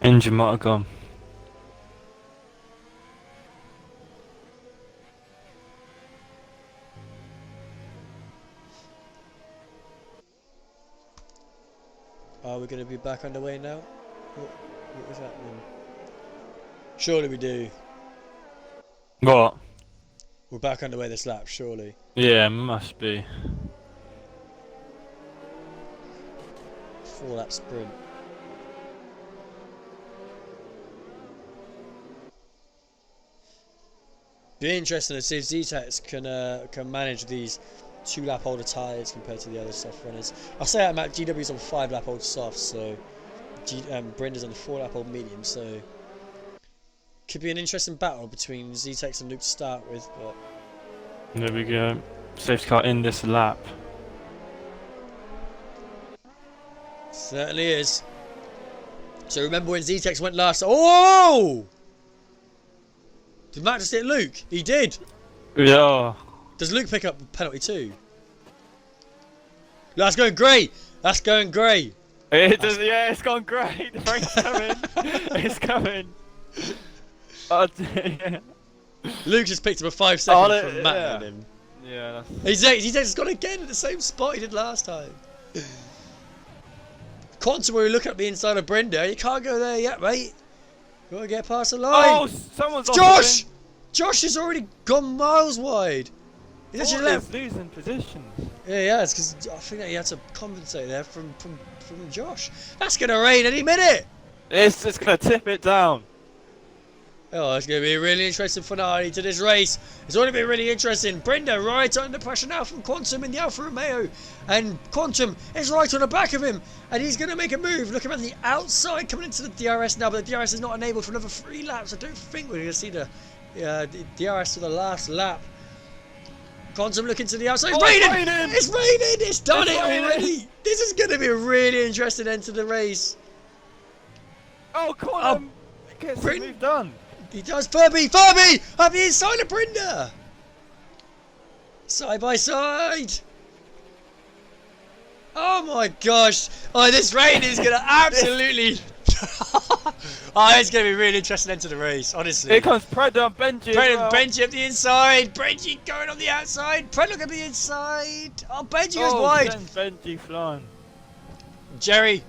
Engine might have gone. Are we going to be back underway now? What is happening? Surely we do. What? We're back underway this lap, surely. Yeah, must be. 4-lap sprint. Be interesting to see if Z-Tex can manage these 2-lap older tyres compared to the other soft runners. I'll say that Matt GW's on 5-lap old soft, so Brenda's on the 4-lap old medium, so could be an interesting battle between Z-Tex and Luke to start with, but There we go. Safety car in this lap. certainly is. So remember when Z-Tex went last? Oh! Did Matt just hit Luke? He did. Yeah. Does Luke pick up the penalty too? That's going great. That's going great. It does, yeah, it's gone great. The brake's coming. It's coming. Oh, yeah. Luke just picked up a 5 second Oh, from Matt yeah. on him. Yeah, He's just gone again at the same spot he did last time. Quantum, where you look at the inside of Brenda, you can't go there yet, mate. You gotta get past the line. Oh, someone's off Josh! the Josh has already gone miles wide. He's wing. actually Ford left. is losing positions. Yeah, it's because I think that he had to compensate there from Josh. That's gonna rain any minute. It's just gonna tip it down. Oh, it's going to be a really interesting finale to this race. It's already been really interesting. Brenda right under pressure now from Quantum in the Alfa Romeo. And Quantum is right on the back of him. And he's going to make a move. Looking at the outside, coming into the DRS now. But the DRS is not enabled for another 3 laps. I don't think we're going to see the DRS for the last lap. Quantum looking to the outside. It's raining! It's raining! It's done it already! This is going to be a really interesting end to the race. Oh, Quantum gets the move done. He does. Furby up the inside of Brenda. Side by side. Oh my gosh. Oh, this rain is going to absolutely... Oh, it's going to be really interesting end to the race, honestly. Here comes Pred on Benji. Benji up the inside. Benji going on the outside. Pred look at the inside. Oh, Benji goes wide. Benji flying. Jerry's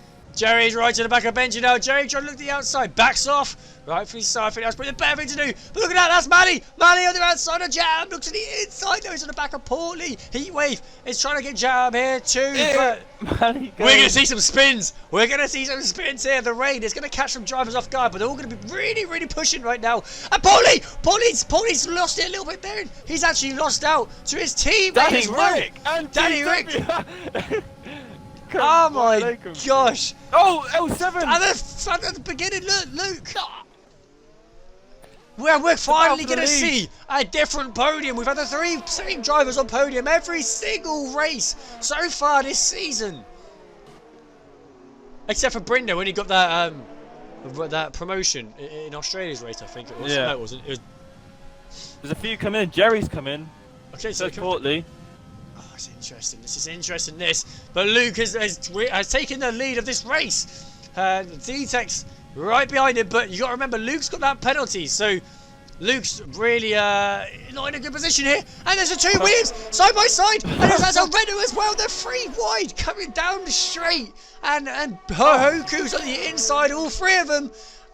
right to the back of Benji now. Jerry trying to look at the outside. Backs off. Right for his side. I think that's probably the better thing to do. But look at that. That's Manny. Manny on the outside of Jam. Looks to the inside. No, he's on the back of Portly. Heatwave is trying to get Jam here too. Yeah, Manny we're going to see some spins. We're going to see some spins here. The rain is going to catch some drivers off guard. But they're all going to be really, really pushing right now. And Portly's lost it a little bit there. He's actually lost out to his teammate as well. Danny Rick. Oh my gosh! Oh, L7! At the beginning, look, Luke! We're finally going to see a different podium. We've had the 3 same drivers on podium every single race so far this season. Except for Brenda when he got that promotion in Australia's race, I think it was. Yeah. No, it wasn't. It was... There's a few come in. Jerry's come in. Okay, so Portly. Oh, it's interesting. This is interesting. But Luke has taken the lead of this race. D-Tech's right behind him, but you got to remember Luke's got that penalty, so Luke's really not in a good position here. And there's the 2 Williams side by side, and there's a Renault as well. They're 3 wide coming down the straight, and Hoku's on the inside, all 3 of them.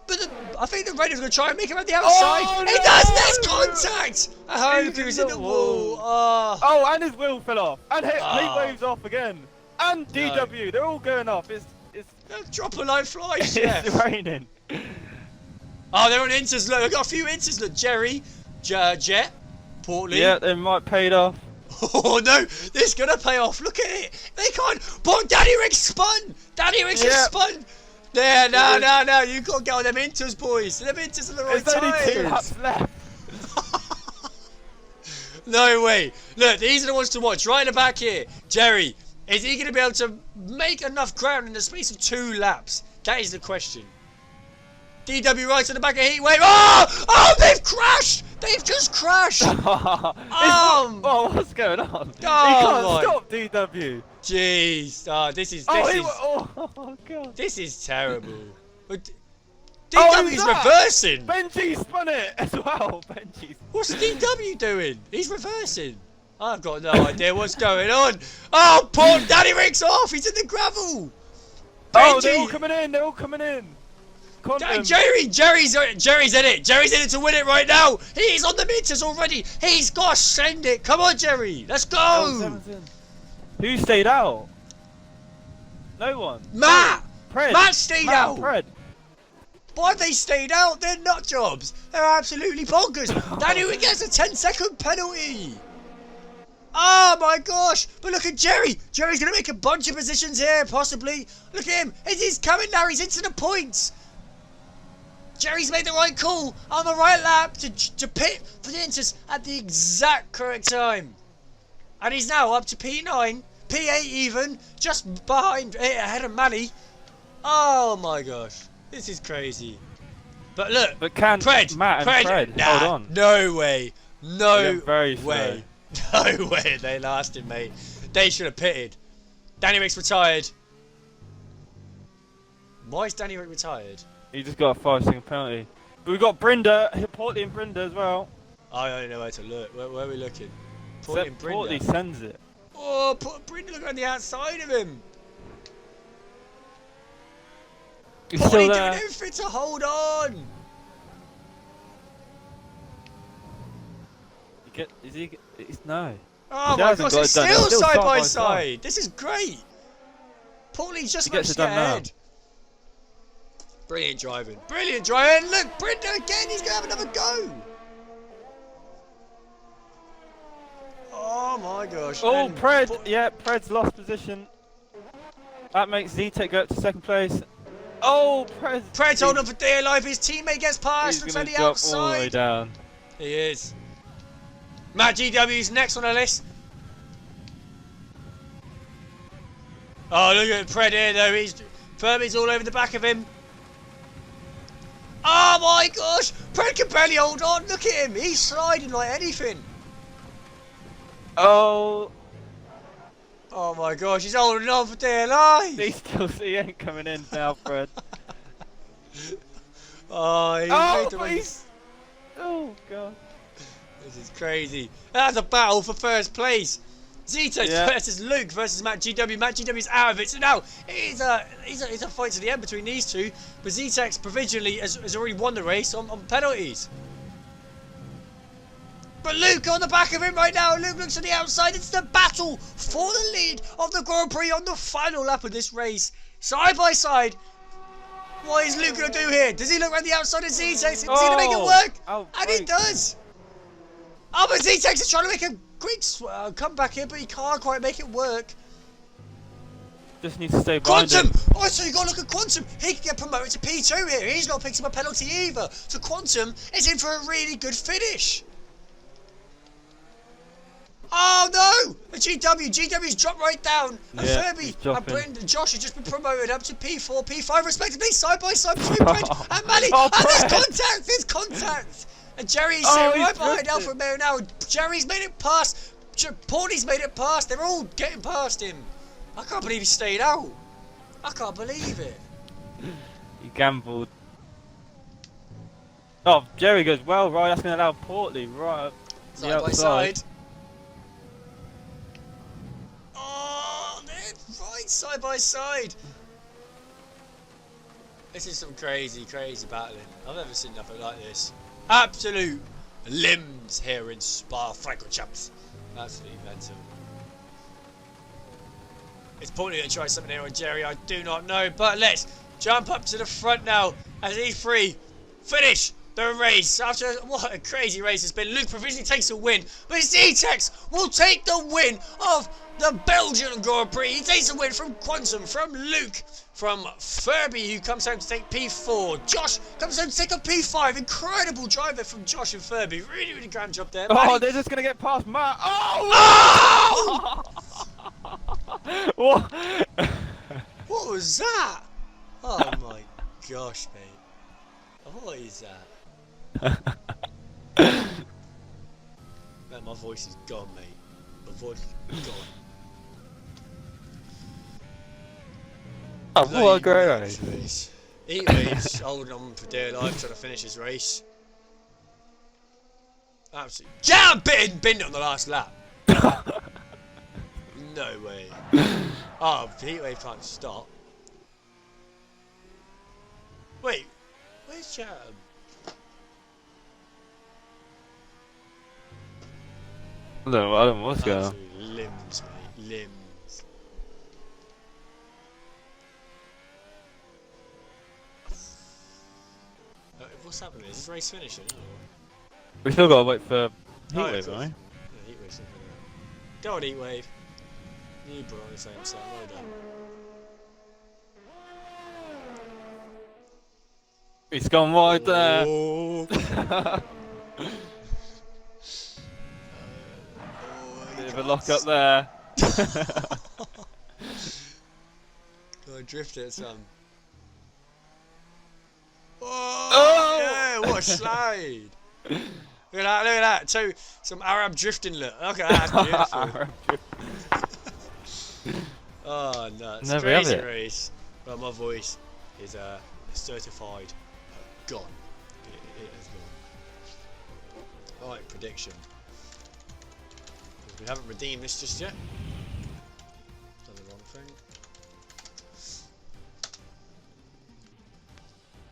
But I think the Renault's going to try and make him at the outside. Oh, he does! There's contact! Hoku's in the wall. Oh, and his wheel fell off. And Heatwave's off again. And DW, they're all going off. It's dropping like flies. it's raining. Oh, they're on inters. Look, I've got a few inters. Look, Jerry, Jet, Portly. Yeah, they might pay it off. Oh no, this is gonna pay off. Look at it. They can't. But Danny Rick spun. Danny Rick has spun. There, no. You got to get on them inters, boys. Them inters are the right There's only 2 tires. laps left. No way. Look, these are the ones to watch. Right in the back here. Jerry, is he going to be able to make enough ground in the space of 2 laps? That is the question. DW right in the back of Heatwave. Oh, they've crashed. They've just crashed. What's going on? He can't stop DW. Jeez. This is God. This is terrible. DW's reversing. Benji spun it as well. What's DW doing? He's reversing. I've got no idea what's going on. Oh, poor Danny Rick's off. He's in the gravel. Benji. Oh, they're all coming in. Jerry's in it. Jerry's in it to win it right now. He's on the meters already. He's got to send it. Come on, Jerry. Let's go. Who stayed out? No one. Matt. Pred. Matt stayed out. Pred. Why have they stayed out? They're nut jobs. They're absolutely bonkers. Danny Rick gets a 10-second penalty. Oh my gosh. But look at Jerry. Jerry's going to make a bunch of positions here, possibly. Look at him. He's coming now. He's into the points. Jerry's made the right call on the right lap to pit for the inters at the exact correct time. And he's now up to P9, P8 even, just behind, ahead of Manny. Oh my gosh. This is crazy. But look, Matt and Pred hold on. No way. No very way. No way they lasted, mate. They should have pitted. Danny Rick's retired. Why is Danny Rick retired? He just got a 5-second penalty. But we got Brinda, Portley and Brinda as well. I don't know where to look. Where are we looking? Portley and Brinda. Portley sends it. Oh, Brinda looking on the outside of him. He's Portley still doing there. everything to hold on. Is he? No. Oh He my hasn't gosh, got it's it done. still It's still side by side by side. This is great. Portley's just He managed gets to it get done now. ahead. Brilliant driving. Brilliant driving. Look, Brinda again. He's going to have another go. Oh my gosh. Oh, And Pred. Yeah, Pred's lost position. That makes Z-Tech go up to second place. Oh, Pred's holding on for dear life. His teammate gets past He's from going the to drop all the way outside. down. He is. Matt GW's next on the list. Oh, look at Pred here though. Furby's all over the back of him. Oh my gosh! Pred can barely hold on. Look at him. He's sliding like anything. Oh, Oh my gosh, he's holding on for dear life. he ain't coming in now, Pred. Oh, he's Oh, made the race. he's... Oh, God. This is crazy. That's a battle for first place. Zito versus Luke versus Matt GW. Matt GW's out of it. So now it's a fight to the end between these two. But Ztex provisionally has already won the race on penalties. But Luke on the back of him right now. Luke looks on the outside. It's the battle for the lead of the Grand Prix on the final lap of this race. Side by side. What is Luke going to do here? Does he look around the outside of Ztex? Is he going to make it work? Oh, And he does. Oh, but Ztex is trying to make a quick comeback here, but he can't quite make it work. Just needs to stay behind Quantum! him. Oh, so you got to look at Quantum. He can get promoted to P2 here. He's not picked up a penalty either. So Quantum is in for a really good finish. Oh no! A GW's dropped right down. And Yeah, Furby he's and dropping. Brendan Josh have just been promoted up to P4, P5 respectively, side by side between Pred and Mally. Oh, And there's Pred. contact! And Jerry's Oh, sitting he's right behind drifted. Alpha Romeo now. Jerry's made it past. Paulie made it past. They're all getting past him. I can't believe he stayed out. I can't believe it. He gambled. Oh, Jerry goes well, right? That's going to allow Portley right up the Side by outside. side. Oh, they're right side by side. This is some crazy battling. I've never seen nothing like this. Absolute limbs here in Spa-Francorchamps. Absolutely mental. It's probably going to try something here on Jerry, I do not know. But let's jump up to the front now as E3 finish the race. After what a crazy race it's been. Luke provisionally takes a win, but Ztex will take the win of the Belgian Grand Prix. He takes a win from Quantum, from Luke, from Furby, who comes home to take P4. Josh comes home to take a P5. Incredible driver from Josh and Furby. Really grand job there. Oh, Matty. they're just going to get past Matt. Oh! What? What was that? Oh my gosh, mate. What is that? Man, my voice is gone, mate. My voice is gone. Oh, what a great race. race. He's holding on for dear life, trying to finish his race. Absolutely. Jam! Binned on the last lap. No way. Oh, Heatwave can't stop. Wait, where's Jam? No, I don't know what's going on. Absolute limbs, mate. Limbs. What's happening? Is this race finishing? Or? We still got to wait for Oh, Heatwave, of course. right? Yeah, Heatwave's still coming out. Go on, Heatwave. You brought on the same side. Well done. It's gone right there. Oh. Bit of a lock up there. Go and drift it some. Oh! Yeah, what a slide! Look at that, look at that. Some Arab drifting look. Look at that, that's beautiful. Oh, nuts. There we have Crazy it. race. Well, my voice is certified gone. It has gone. Right, prediction. We haven't redeemed this just yet. Done the wrong thing.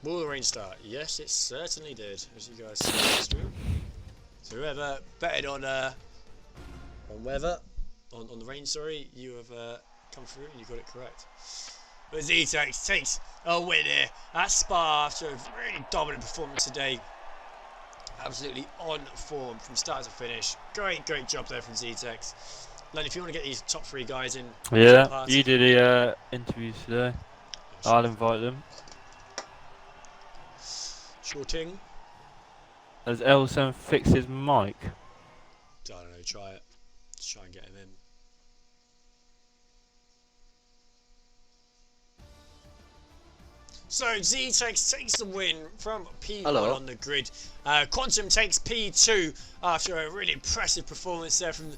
Will the rain start? Yes, it certainly did, as you guys see on the stream. So whoever betted on weather, on the rain, sorry, you have come through and you got it correct. But Z-Tex takes a win here at Spa after a really dominant performance today. Absolutely on form from start to finish. Great job there from Z-Tex. Len, if you want to get these top 3 guys in. Yeah, you do the interviews today. Sure. I'll invite them. Sure thing. Has Elson fixed his mic? I don't know, try it. Let's try and get him in. So Z-Tex takes the win from P1 Hello. on the grid. Quantum takes P2 after a really impressive performance there from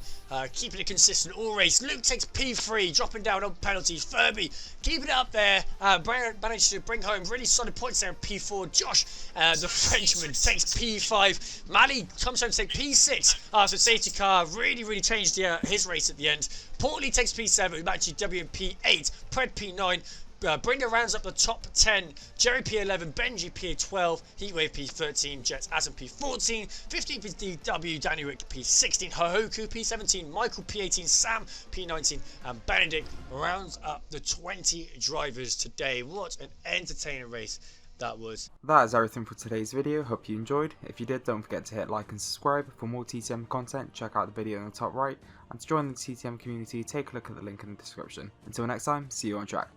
keeping it consistent all race. Luke takes P3, dropping down on penalties. Furby keeping it up there, managed to bring home really solid points there in P4. Josh, the Frenchman, takes P5. Maddie comes home to take P6 after safety car really changed his race at the end. Portley takes P7, Matthew W P8, Pred P9. Brenda rounds up the top 10. Jerry P11, Benji P12, Heatwave P13, Jets Atom P14, 15 PDW, Danny Rick P16, Hohoku P17, Michael P18, Sam P19, and Benedict rounds up the 20 drivers today. What an entertaining race that was. That is everything for today's video. Hope you enjoyed. If you did, don't forget to hit like and subscribe. For more TTM content, check out the video in the top right. And to join the TTM community, take a look at the link in the description. Until next time, see you on track.